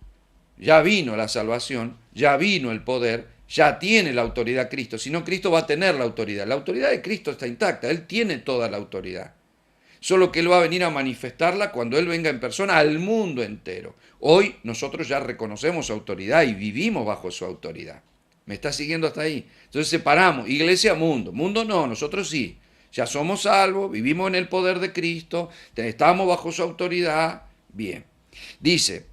ya vino la salvación, ya vino el poder, ya tiene la autoridad Cristo. Si no, Cristo va a tener la autoridad. La autoridad de Cristo está intacta, Él tiene toda la autoridad. Solo que Él va a venir a manifestarla cuando Él venga en persona al mundo entero. Hoy nosotros ya reconocemos su autoridad y vivimos bajo su autoridad. ¿Me está siguiendo hasta ahí? Entonces separamos iglesia, mundo. Mundo no, nosotros sí. Ya somos salvos, vivimos en el poder de Cristo, estamos bajo su autoridad. Bien. Dice,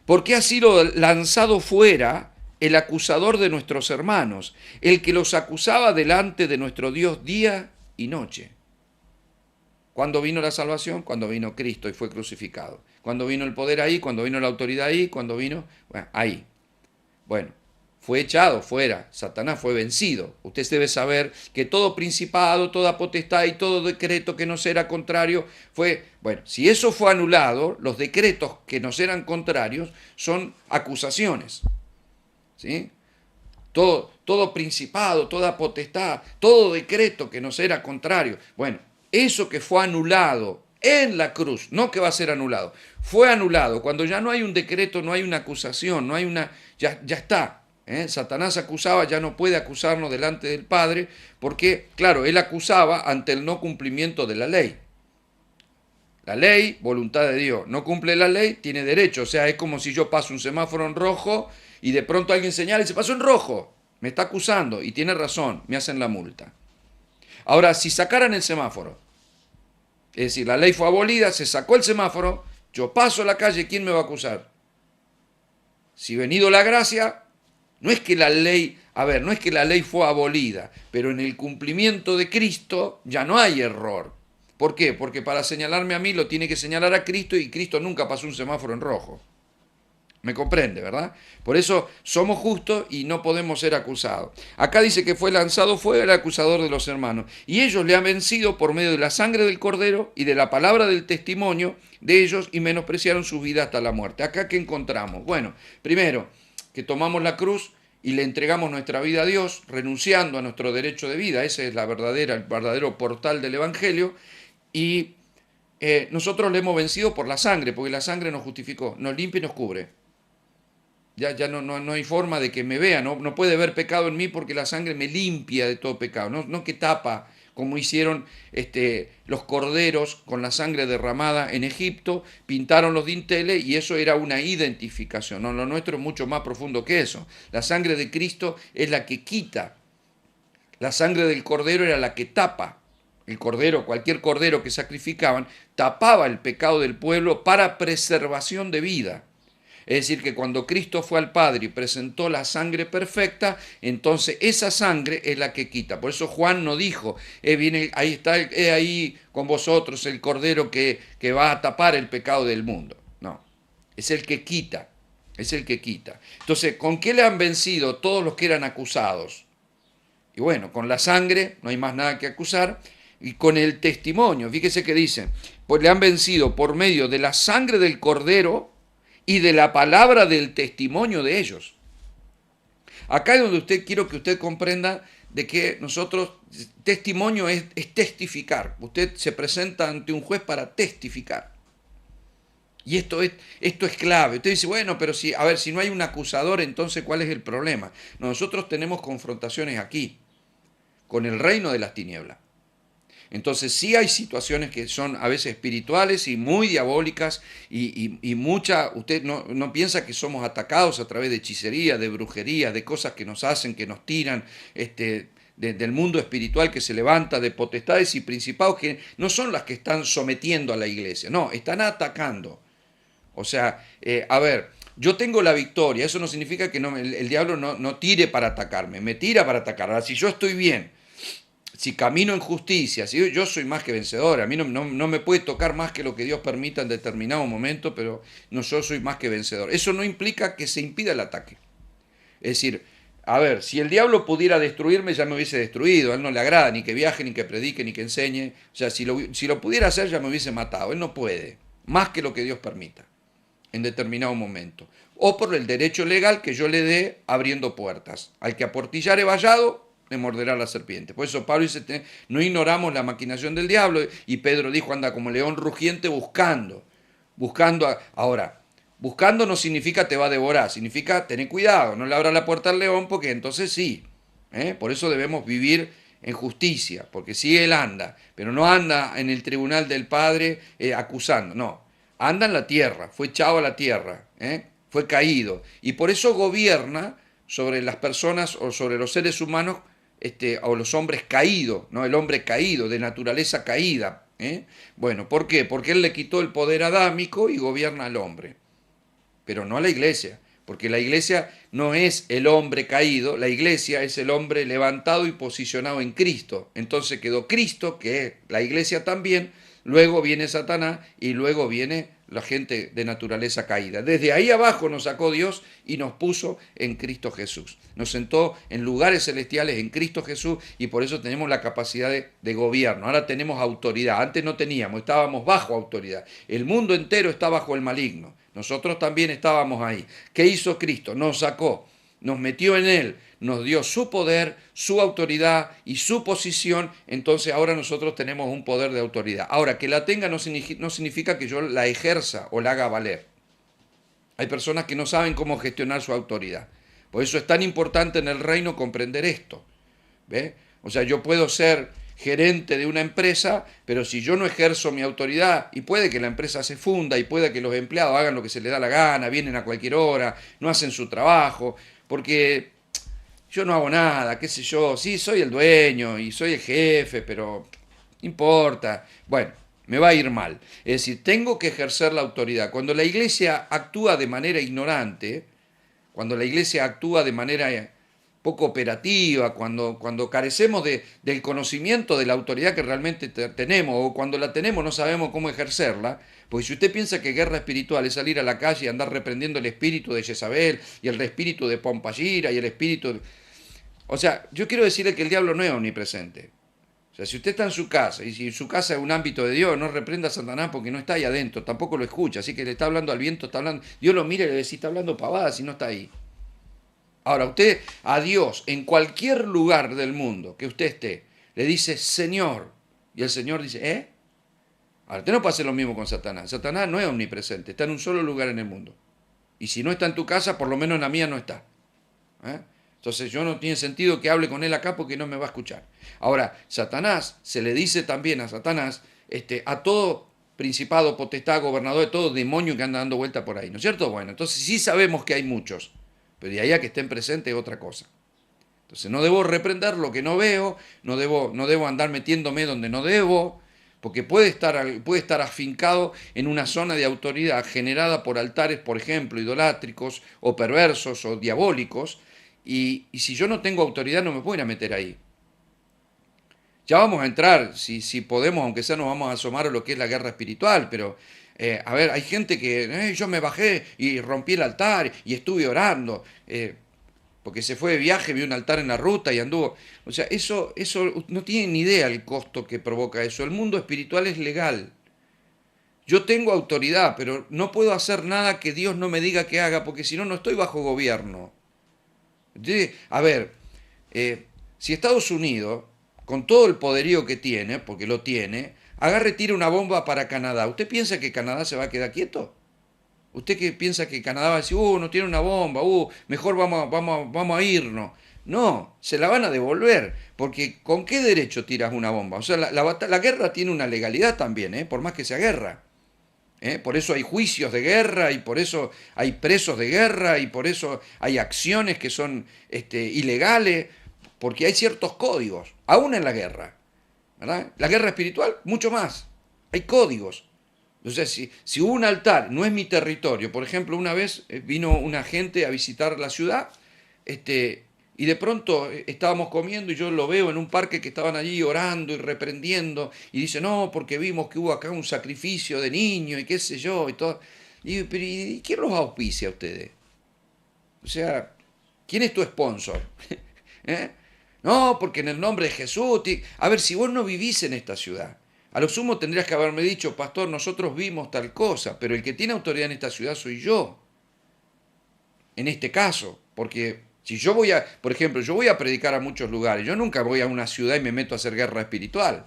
porque ha sido lanzado fuera el acusador de nuestros hermanos, el que los acusaba delante de nuestro Dios día y noche. ¿Cuándo vino la salvación? Cuando vino Cristo y fue crucificado. ¿Cuándo vino el poder ahí? ¿Cuándo vino la autoridad ahí? ¿Cuándo vino? Bueno, ahí. Bueno, fue echado fuera. Satanás fue vencido. Usted debe saber que todo principado, toda potestad y todo decreto que nos era contrario fue... Bueno, si eso fue anulado, los decretos que nos eran contrarios son acusaciones. ¿Sí? Todo principado, toda potestad, todo decreto que nos era contrario. Bueno, eso que fue anulado en la cruz, no que va a ser anulado, fue anulado. Cuando ya no hay un decreto, no hay una acusación, no hay una... Ya está. Satanás acusaba, ya no puede acusarnos delante del Padre, porque, claro, él acusaba ante el no cumplimiento de la ley. La ley, voluntad de Dios. No cumple la ley, tiene derecho. O sea, es como si yo paso un semáforo en rojo y de pronto alguien señala y se pasó en rojo. Me está acusando y tiene razón, me hacen la multa. Ahora, si sacaran el semáforo, es decir, la ley fue abolida, se sacó el semáforo, yo paso a la calle, ¿quién me va a acusar? Si venido la gracia, no es que la ley, no es que la ley fue abolida, pero en el cumplimiento de Cristo ya no hay error. ¿Por qué? Porque para señalarme a mí lo tiene que señalar a Cristo y Cristo nunca pasó un semáforo en rojo. ¿Me comprende, verdad? Por eso somos justos y no podemos ser acusados. Acá dice que fue lanzado fuera el acusador de los hermanos. Y ellos le han vencido por medio de la sangre del Cordero y de la palabra del testimonio de ellos y menospreciaron su vida hasta la muerte. Acá, ¿qué encontramos? Bueno, primero, que tomamos la cruz y le entregamos nuestra vida a Dios, renunciando a nuestro derecho de vida. Ese es el verdadero portal del Evangelio. Y nosotros le hemos vencido por la sangre, porque la sangre nos justificó, nos limpia y nos cubre. Ya no hay forma de que me vea, no puede haber pecado en mí porque la sangre me limpia de todo pecado, no que tapa, como hicieron los corderos con la sangre derramada en Egipto, pintaron los dinteles y eso era una identificación. No, lo nuestro es mucho más profundo que eso. La sangre de Cristo es la que quita, la sangre del cordero era la que tapa. El cordero, cualquier cordero que sacrificaban, tapaba el pecado del pueblo para preservación de vida. Es decir, que cuando Cristo fue al Padre y presentó la sangre perfecta, entonces esa sangre es la que quita. Por eso Juan no dijo, ahí está, ahí con vosotros el Cordero que va a tapar el pecado del mundo. No, es el que quita, es el que quita. Entonces, ¿con qué le han vencido todos los que eran acusados? Y bueno, con la sangre no hay más nada que acusar. Y con el testimonio, fíjese que dice, pues le han vencido por medio de la sangre del Cordero y de la palabra del testimonio de ellos. Acá es donde quiero que usted comprenda de que nosotros, testimonio es testificar. Usted se presenta ante un juez para testificar. Y esto es clave. Usted dice, bueno, pero si no hay un acusador, entonces ¿cuál es el problema? Nosotros tenemos confrontaciones aquí, con el reino de las tinieblas. Entonces sí hay situaciones que son a veces espirituales y muy diabólicas y usted no piensa que somos atacados a través de hechicería, de brujería, de cosas que nos hacen, que nos tiran, del mundo espiritual que se levanta, de potestades y principados que no son las que están sometiendo a la iglesia, no, están atacando. O sea, yo tengo la victoria, eso no significa que el diablo no tire para atacarme, me tira para atacar. Ahora, si yo estoy bien, si camino en justicia, si yo soy más que vencedor, a mí no me puede tocar más que lo que Dios permita en determinado momento, pero yo soy más que vencedor. Eso no implica que se impida el ataque. Es decir, si el diablo pudiera destruirme, ya me hubiese destruido. A él no le agrada ni que viaje, ni que predique, ni que enseñe. O sea, si lo pudiera hacer, ya me hubiese matado. Él no puede, más que lo que Dios permita en determinado momento. O por el derecho legal que yo le dé abriendo puertas. Al que aportillare vallado, le morderá la serpiente. Por eso Pablo dice, no ignoramos la maquinación del diablo, y Pedro dijo, anda como león rugiente buscando. Ahora, buscando no significa te va a devorar, significa tener cuidado, no le abra la puerta al león, porque entonces sí. Por eso debemos vivir en justicia, porque sí él anda, pero no anda en el tribunal del Padre acusando, no. Anda en la tierra, fue echado a la tierra, fue caído, y por eso gobierna sobre las personas o sobre los seres humanos o los hombres caídos, ¿no? El hombre caído, de naturaleza caída. Bueno, ¿por qué? Porque él le quitó el poder adámico y gobierna al hombre, pero no a la iglesia, porque la iglesia no es el hombre caído, la iglesia es el hombre levantado y posicionado en Cristo. Entonces quedó Cristo, que es la iglesia también, luego viene Satanás y luego viene la gente de naturaleza caída. Desde ahí abajo nos sacó Dios y nos puso en Cristo Jesús. Nos sentó en lugares celestiales en Cristo Jesús y por eso tenemos la capacidad de gobierno. Ahora tenemos autoridad. Antes no teníamos, estábamos bajo autoridad. El mundo entero está bajo el maligno. Nosotros también estábamos ahí. ¿Qué hizo Cristo? Nos sacó, nos metió en Él, nos dio su poder, su autoridad y su posición, entonces ahora nosotros tenemos un poder de autoridad. Ahora, que la tenga no significa que yo la ejerza o la haga valer. Hay personas que no saben cómo gestionar su autoridad. Por eso es tan importante en el reino comprender esto. ¿Ve? O sea, yo puedo ser gerente de una empresa, pero si yo no ejerzo mi autoridad, y puede que la empresa se funda, y puede que los empleados hagan lo que se les da la gana, vienen a cualquier hora, no hacen su trabajo, porque yo no hago nada, qué sé yo, sí, soy el dueño y soy el jefe, pero no importa. Bueno, me va a ir mal. Es decir, tengo que ejercer la autoridad. Cuando la iglesia actúa de manera ignorante, cuando la iglesia actúa de manera poco operativa, cuando carecemos del conocimiento de la autoridad que realmente tenemos, o cuando la tenemos no sabemos cómo ejercerla, porque si usted piensa que guerra espiritual es salir a la calle y andar reprendiendo el espíritu de Jezabel, y el espíritu de Pompashira, y el espíritu... O sea, yo quiero decirle que el diablo no es omnipresente. O sea, si usted está en su casa, y si su casa es un ámbito de Dios, no reprenda a Satanás porque no está ahí adentro, tampoco lo escucha, así que le está hablando al viento, está hablando... Dios lo mira y le dice, está hablando pavada si no está ahí. Ahora, usted a Dios, en cualquier lugar del mundo que usted esté, le dice Señor. Y el Señor dice, ¿eh? Ahora, usted no puede hacer lo mismo con Satanás. Satanás no es omnipresente, está en un solo lugar en el mundo. Y si no está en tu casa, por lo menos en la mía no está. ¿Eh? Entonces yo no tiene sentido que hable con él acá porque no me va a escuchar. Ahora, Satanás, se le dice también a Satanás, a todo principado, potestad, gobernador, todo demonio que anda dando vuelta por ahí, ¿no es cierto? Bueno, entonces sí sabemos que hay muchos. Pero de ahí a que estén presentes es otra cosa. Entonces no debo reprender lo que no veo, no debo andar metiéndome donde no debo, porque puede estar afincado en una zona de autoridad generada por altares, por ejemplo, idolátricos o perversos o diabólicos, y si yo no tengo autoridad no me puedo ir a meter ahí. Ya vamos a entrar, si podemos, aunque sea nos vamos a asomar a lo que es la guerra espiritual, pero a ver, hay gente que yo me bajé y rompí el altar y estuve orando, porque se fue de viaje, vio un altar en la ruta y anduvo. O sea, eso no tienen ni idea el costo que provoca eso. El mundo espiritual es legal. Yo tengo autoridad, pero no puedo hacer nada que Dios no me diga que haga, porque si no, no estoy bajo gobierno. A ver, si Estados Unidos, con todo el poderío que tiene, porque lo tiene, agarre y tira una bomba para Canadá, ¿usted piensa que Canadá se va a quedar quieto? ¿Usted qué piensa que Canadá va a decir, no tiene una bomba, mejor vamos a irnos? No, se la van a devolver, porque ¿con qué derecho tiras una bomba? O sea, la guerra tiene una legalidad también, por más que sea guerra. Por eso hay juicios de guerra y por eso hay presos de guerra y por eso hay acciones que son ilegales, porque hay ciertos códigos, aún en la guerra. ¿Verdad? La guerra espiritual, mucho más. Hay códigos. O sea, si un altar no es mi territorio, por ejemplo, una vez vino una gente a visitar la ciudad, y de pronto estábamos comiendo y yo lo veo en un parque que estaban allí orando y reprendiendo, y dice, no, porque vimos que hubo acá un sacrificio de niños y qué sé yo, y todo. Y digo, pero ¿y quién los auspicia a ustedes? O sea, ¿quién es tu sponsor? ¿Eh? No, porque en el nombre de Jesús... A ver, si vos no vivís en esta ciudad, a lo sumo tendrías que haberme dicho, pastor, nosotros vimos tal cosa, pero el que tiene autoridad en esta ciudad soy yo. En este caso, porque si yo por ejemplo, yo voy a predicar a muchos lugares, yo nunca voy a una ciudad y me meto a hacer guerra espiritual.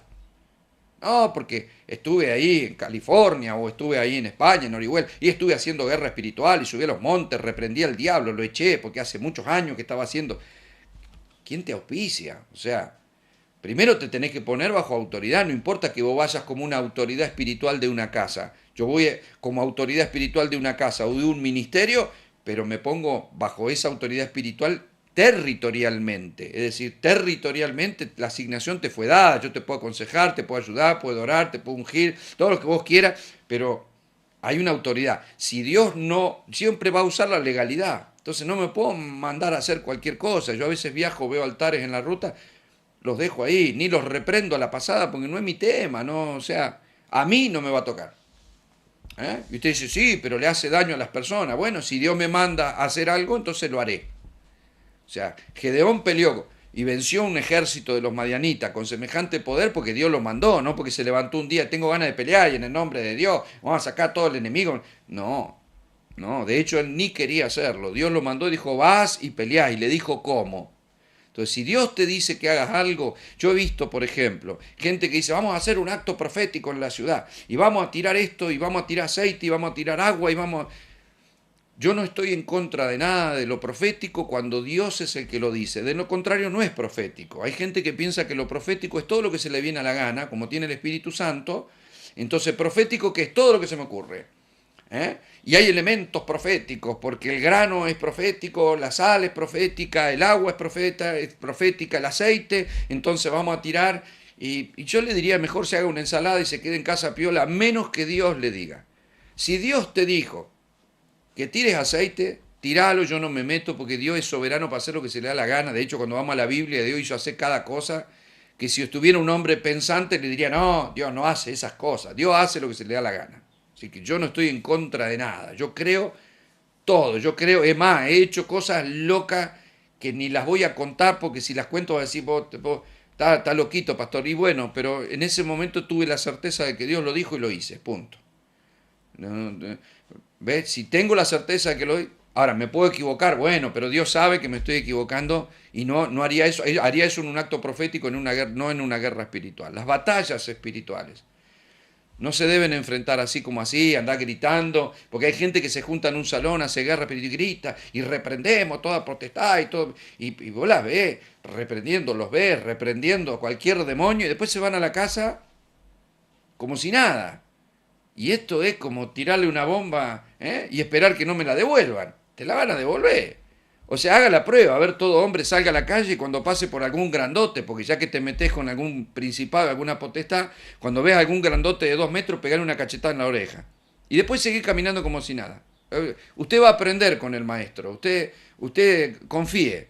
No, porque estuve ahí en California o estuve ahí en España, en Orihuela, y estuve haciendo guerra espiritual y subí a los montes, reprendí al diablo, lo eché porque hace muchos años que estaba haciendo. ¿Quién te auspicia? O sea, primero te tenés que poner bajo autoridad, no importa que vos vayas como una autoridad espiritual de una casa. Yo voy como autoridad espiritual de una casa o de un ministerio, pero me pongo bajo esa autoridad espiritual territorialmente. Es decir, territorialmente la asignación te fue dada, yo te puedo aconsejar, te puedo ayudar, puedo orar, te puedo ungir, todo lo que vos quieras, pero hay una autoridad. Si Dios no, siempre va a usar la legalidad. Entonces no me puedo mandar a hacer cualquier cosa. Yo a veces viajo, veo altares en la ruta, los dejo ahí, ni los reprendo a la pasada porque no es mi tema, no, o sea, a mí no me va a tocar. Y usted dice, sí, pero le hace daño a las personas. Bueno, si Dios me manda a hacer algo, entonces lo haré. O sea, Gedeón peleó y venció un ejército de los madianitas con semejante poder porque Dios lo mandó, no porque se levantó un día, tengo ganas de pelear y en el nombre de Dios vamos a sacar a todo el enemigo. No, de hecho él ni quería hacerlo. Dios lo mandó y dijo, vas y peleás, y le dijo cómo. Entonces, si Dios te dice que hagas algo, yo he visto, por ejemplo, gente que dice, vamos a hacer un acto profético en la ciudad, y vamos a tirar esto, y vamos a tirar aceite, y vamos a tirar agua, y vamos... Yo no estoy en contra de nada de lo profético cuando Dios es el que lo dice. De lo contrario no es profético. Hay gente que piensa que lo profético es todo lo que se le viene a la gana, como tiene el Espíritu Santo. Entonces profético que es todo lo que se me ocurre. Y hay elementos proféticos, porque el grano es profético, la sal es profética, el agua es profética, el aceite, entonces vamos a tirar. Y yo le diría, mejor se haga una ensalada y se quede en casa piola, a menos que Dios le diga. Si Dios te dijo que tires aceite, tiralo, yo no me meto, porque Dios es soberano para hacer lo que se le da la gana. De hecho, cuando vamos a la Biblia, Dios hizo hacer cada cosa, que si estuviera un hombre pensante le diría, no, Dios no hace esas cosas, Dios hace lo que se le da la gana. Así que yo no estoy en contra de nada, yo creo todo, yo creo, es más, he hecho cosas locas que ni las voy a contar, porque si las cuento vas a decir, vos está loquito, pastor, y bueno, pero en ese momento tuve la certeza de que Dios lo dijo y lo hice, punto. ¿Ves? Si tengo la certeza de que lo... Ahora, me puedo equivocar, bueno, pero Dios sabe que me estoy equivocando y no haría eso. Haría eso en un acto profético, en una guerra, no en una guerra espiritual. Las batallas espirituales no se deben enfrentar así como así, andar gritando, porque hay gente que se junta en un salón, hace guerra espiritual y grita, y reprendemos toda potestad y todo, y vos las ves, reprendiendo a cualquier demonio, y después se van a la casa como si nada. Y esto es como tirarle una bomba y esperar que no me la devuelvan. Te la van a devolver. O sea, haga la prueba, a ver, todo hombre salga a la calle y cuando pase por algún grandote, porque ya que te metes con algún principado, alguna potestad, cuando veas algún grandote de 2 metros, pegarle una cachetada en la oreja. Y después seguir caminando como si nada. Usted va a aprender con el maestro, usted confíe.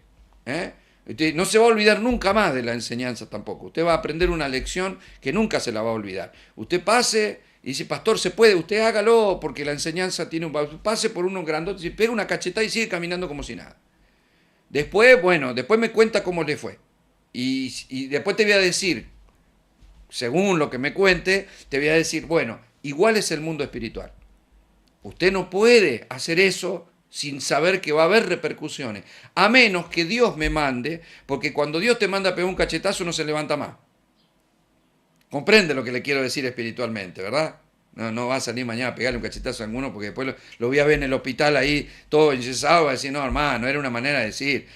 Usted no se va a olvidar nunca más de la enseñanza tampoco. Usted va a aprender una lección que nunca se la va a olvidar. Usted pase y dice, pastor, se puede, usted hágalo porque la enseñanza tiene un... Pase por unos grandotes y pega una cachetada y sigue caminando como si nada. Después, bueno, después me cuenta cómo le fue. Y después te voy a decir, según lo que me cuente, te voy a decir, bueno, igual es el mundo espiritual. Usted no puede hacer eso sin saber que va a haber repercusiones, a menos que Dios me mande, porque cuando Dios te manda a pegar un cachetazo no se levanta más. Comprende lo que le quiero decir espiritualmente, ¿verdad? No va a salir mañana a pegarle un cachetazo a alguno porque después lo voy a ver en el hospital ahí todo enyesado, va a decir, no, hermano, era una manera de decir.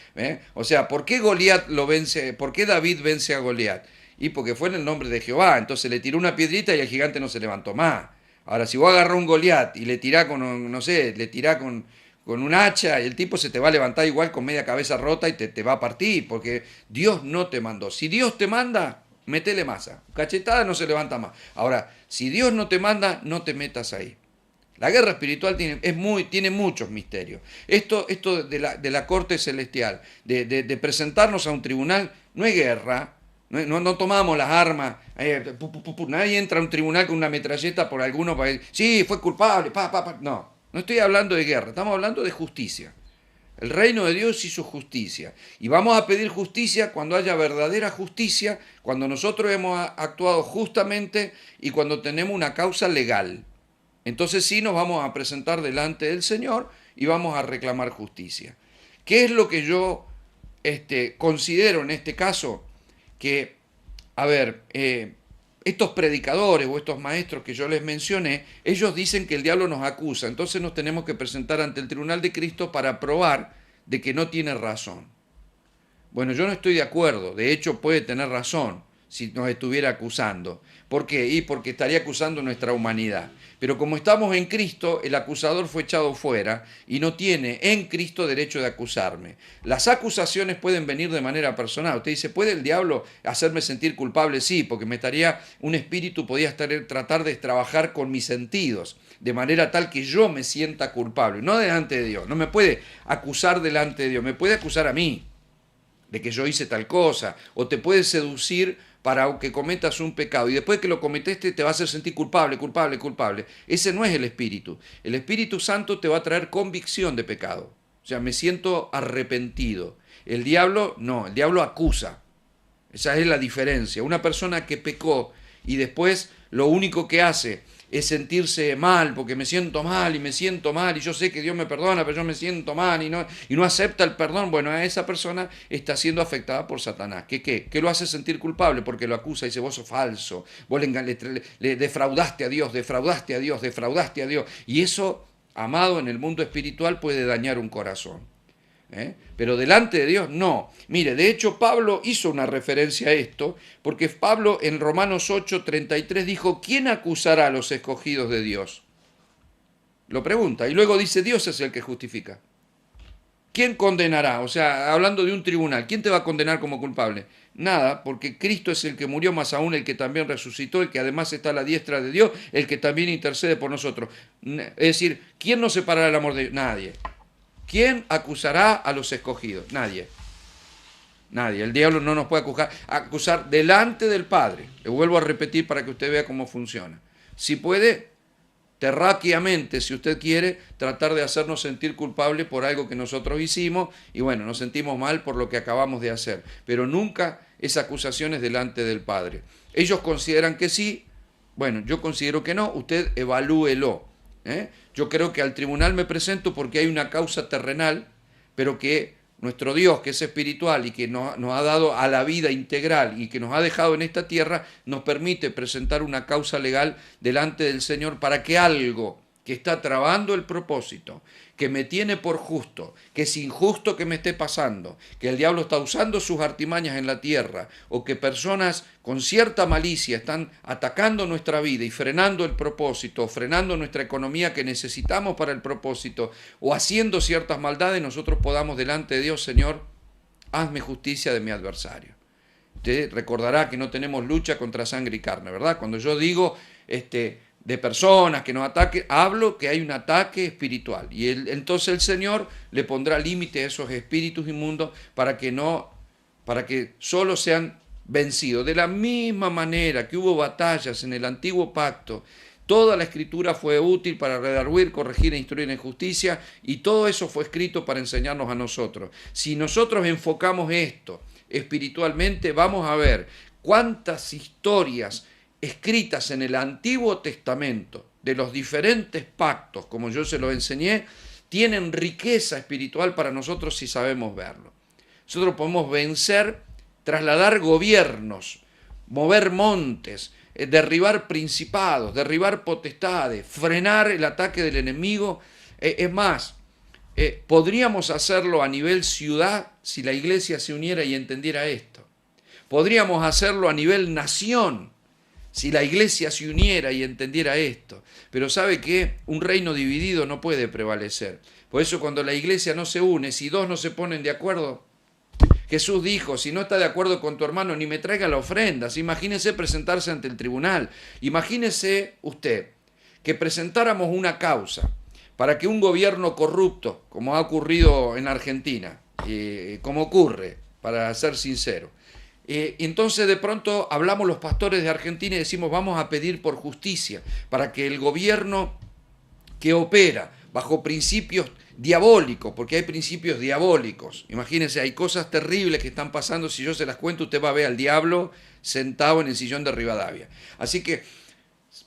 O sea, ¿por qué Goliat lo vence? ¿Por qué David vence a Goliat? Y porque fue en el nombre de Jehová, entonces le tiró una piedrita y el gigante no se levantó más. Ahora, si vos agarrás un Goliat y le tirás con, no sé, le tirás con un hacha, y el tipo se te va a levantar igual con media cabeza rota y te va a partir, porque Dios no te mandó. Si Dios te manda, metele masa. Cachetada no se levanta más. Ahora, si Dios no te manda, no te metas ahí. La guerra espiritual tiene muchos misterios. Esto de la corte celestial, de presentarnos a un tribunal, no es guerra. No tomamos las armas. Nadie entra a un tribunal con una metralleta por alguno para decir, sí, fue culpable. No estoy hablando de guerra, estamos hablando de justicia. El reino de Dios hizo justicia. Y vamos a pedir justicia cuando haya verdadera justicia, cuando nosotros hemos actuado justamente y cuando tenemos una causa legal. Entonces sí nos vamos a presentar delante del Señor y vamos a reclamar justicia. ¿Qué es lo que yo considero en este caso? Que, a ver, estos predicadores o estos maestros que yo les mencioné, ellos dicen que el diablo nos acusa, entonces nos tenemos que presentar ante el tribunal de Cristo para probar de que no tiene razón. Bueno, yo no estoy de acuerdo, de hecho puede tener razón si nos estuviera acusando. ¿Por qué? Y porque estaría acusando nuestra humanidad. Pero como estamos en Cristo, el acusador fue echado fuera y no tiene en Cristo derecho de acusarme. Las acusaciones pueden venir de manera personal. Usted dice, ¿puede el diablo hacerme sentir culpable? Sí, porque un espíritu podía tratar de trabajar con mis sentidos, de manera tal que yo me sienta culpable, no delante de Dios. No me puede acusar delante de Dios, me puede acusar a mí de que yo hice tal cosa, o te puede seducir para que cometas un pecado, y después que lo cometeste te va a hacer sentir culpable. Ese no es el Espíritu. El Espíritu Santo te va a traer convicción de pecado. O sea, me siento arrepentido. El diablo no, el diablo acusa. Esa es la diferencia. Una persona que pecó y después lo único que hace es sentirse mal, porque me siento mal y yo sé que Dios me perdona, pero yo me siento mal y no acepta el perdón. Bueno, a esa persona está siendo afectada por Satanás. ¿Qué lo hace sentir culpable? Porque lo acusa y dice, vos sos falso, vos le defraudaste a Dios. Y eso amado, en el mundo espiritual puede dañar un corazón. Pero delante de Dios no. Mire, de hecho Pablo hizo una referencia a esto, porque Pablo en Romanos 8:33 dijo, ¿quién acusará a los escogidos de Dios? Lo pregunta, y luego dice, Dios es el que justifica. ¿Quién condenará? O sea, hablando de un tribunal, ¿quién te va a condenar como culpable? Nada, porque Cristo es el que murió, más aún el que también resucitó, el que además está a la diestra de Dios, el que también intercede por nosotros. Es decir, ¿quién nos separará del amor de Dios? Nadie. ¿Quién acusará a los escogidos? Nadie. Nadie. El diablo no nos puede acusar delante del Padre. Le vuelvo a repetir para que usted vea cómo funciona. Si puede, terráqueamente, si usted quiere, tratar de hacernos sentir culpables por algo que nosotros hicimos y bueno, nos sentimos mal por lo que acabamos de hacer, pero nunca esa acusación es delante del Padre. Ellos consideran que sí, bueno, yo considero que no, usted evalúelo. Yo creo que al tribunal me presento porque hay una causa terrenal, pero que nuestro Dios, que es espiritual y que nos ha dado a la vida integral y que nos ha dejado en esta tierra, nos permite presentar una causa legal delante del Señor para que algo que está trabando el propósito, que me tiene por justo, que es injusto que me esté pasando, que el diablo está usando sus artimañas en la tierra, o que personas con cierta malicia están atacando nuestra vida y frenando el propósito, frenando nuestra economía que necesitamos para el propósito, o haciendo ciertas maldades, nosotros podamos delante de Dios, Señor, hazme justicia de mi adversario. Usted recordará que no tenemos lucha contra sangre y carne, ¿verdad? Cuando yo digo de personas que nos ataquen, hablo que hay un ataque espiritual. Y entonces el Señor le pondrá límite a esos espíritus inmundos para que solo sean vencidos. De la misma manera que hubo batallas en el antiguo pacto, toda la escritura fue útil para redarguir, corregir e instruir en justicia, y todo eso fue escrito para enseñarnos a nosotros. Si nosotros enfocamos esto espiritualmente, vamos a ver cuántas historias escritas en el Antiguo Testamento de los diferentes pactos, como yo se los enseñé, tienen riqueza espiritual para nosotros si sabemos verlo. Nosotros podemos vencer, trasladar gobiernos, mover montes, derribar principados, derribar potestades, frenar el ataque del enemigo. Es más, podríamos hacerlo a nivel ciudad si la iglesia se uniera y entendiera esto. Podríamos hacerlo a nivel nación si la iglesia se uniera y entendiera esto. Pero ¿sabe qué? Un reino dividido no puede prevalecer. Por eso cuando la iglesia no se une, si dos no se ponen de acuerdo, Jesús dijo, si no está de acuerdo con tu hermano, ni me traiga la ofrenda. Imagínese presentarse ante el tribunal. Imagínese usted que presentáramos una causa para que un gobierno corrupto, como ha ocurrido en Argentina, como ocurre, para ser sincero, entonces de pronto hablamos los pastores de Argentina y decimos vamos a pedir por justicia para que el gobierno que opera bajo principios diabólicos, porque hay principios diabólicos, imagínense, hay cosas terribles que están pasando, si yo se las cuento usted va a ver al diablo sentado en el sillón de Rivadavia. Así que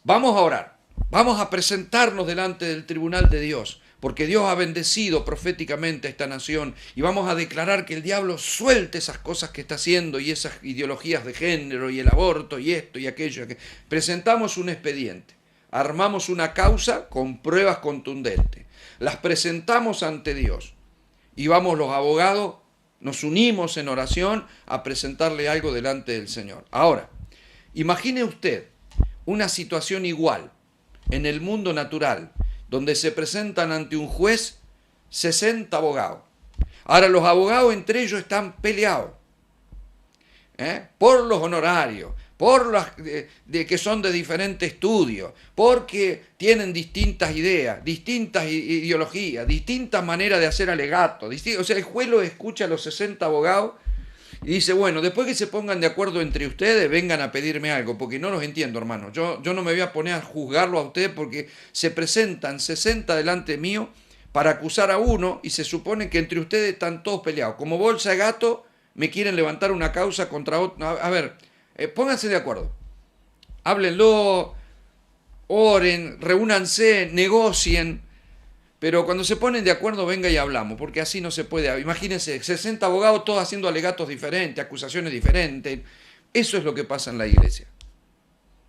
vamos a orar, vamos a presentarnos delante del tribunal de Dios, porque Dios ha bendecido proféticamente a esta nación y vamos a declarar que el diablo suelte esas cosas que está haciendo y esas ideologías de género y el aborto y esto y aquello. Presentamos un expediente, armamos una causa con pruebas contundentes, las presentamos ante Dios y vamos los abogados, nos unimos en oración a presentarle algo delante del Señor. Ahora, imagine usted una situación igual en el mundo natural, donde se presentan ante un juez 60 abogados. Ahora los abogados entre ellos están peleados por los honorarios, por las que son de diferentes estudios, porque tienen distintas ideas, distintas ideologías, distintas maneras de hacer alegatos. O sea, el juez lo escucha a los 60 abogados y dice, bueno, después que se pongan de acuerdo entre ustedes, vengan a pedirme algo, porque no los entiendo, hermano. Yo no me voy a poner a juzgarlo a ustedes porque se presentan 60 delante mío para acusar a uno y se supone que entre ustedes están todos peleados. Como bolsa de gato, me quieren levantar una causa contra otro. A ver, pónganse de acuerdo. Háblenlo, oren, reúnanse, negocien. Pero cuando se ponen de acuerdo, venga y hablamos, porque así no se puede. Imagínense, 60 abogados todos haciendo alegatos diferentes, acusaciones diferentes. Eso es lo que pasa en la iglesia.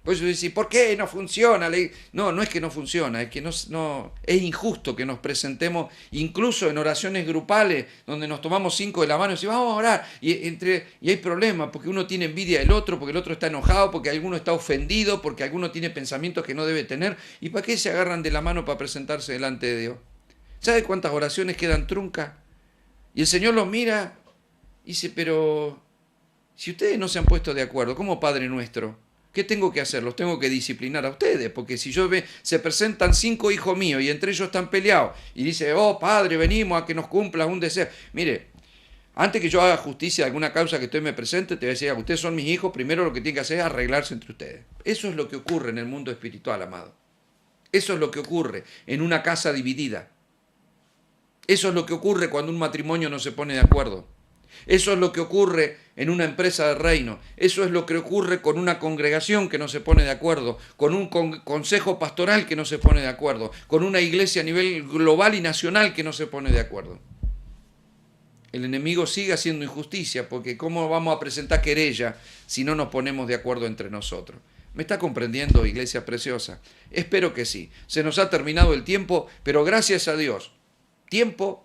Pues yo decía, ¿por qué no funciona? No, no es que no funciona, es que es injusto que nos presentemos incluso en oraciones grupales donde nos tomamos 5 de la mano y decimos, vamos a orar. Y hay problemas porque uno tiene envidia del otro, porque el otro está enojado, porque alguno está ofendido, porque alguno tiene pensamientos que no debe tener. ¿Y para qué se agarran de la mano para presentarse delante de Dios? ¿Sabe cuántas oraciones quedan truncas? Y el Señor los mira y dice, pero si ustedes no se han puesto de acuerdo, como Padre nuestro, ¿qué tengo que hacer? Los tengo que disciplinar a ustedes, porque si se presentan 5 hijos míos y entre ellos están peleados y dice, oh Padre, venimos a que nos cumplas un deseo. Mire, antes que yo haga justicia de alguna causa que usted me presente, te voy a decir, ustedes son mis hijos, primero lo que tienen que hacer es arreglarse entre ustedes. Eso es lo que ocurre en el mundo espiritual, amado. Eso es lo que ocurre en una casa dividida. Eso es lo que ocurre cuando un matrimonio no se pone de acuerdo. Eso es lo que ocurre en una empresa de reino. Eso es lo que ocurre con una congregación que no se pone de acuerdo, con un consejo pastoral que no se pone de acuerdo, con una iglesia a nivel global y nacional que no se pone de acuerdo. El enemigo sigue haciendo injusticia, porque ¿cómo vamos a presentar querella si no nos ponemos de acuerdo entre nosotros? ¿Me está comprendiendo, iglesia preciosa? Espero que sí. Se nos ha terminado el tiempo, pero gracias a Dios, tiempo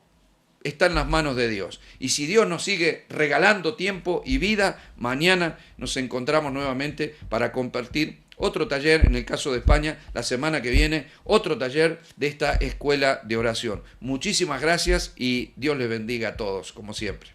está en las manos de Dios. Y si Dios nos sigue regalando tiempo y vida, mañana nos encontramos nuevamente para compartir otro taller, en el caso de España, la semana que viene, otro taller de esta escuela de oración. Muchísimas gracias y Dios les bendiga a todos, como siempre.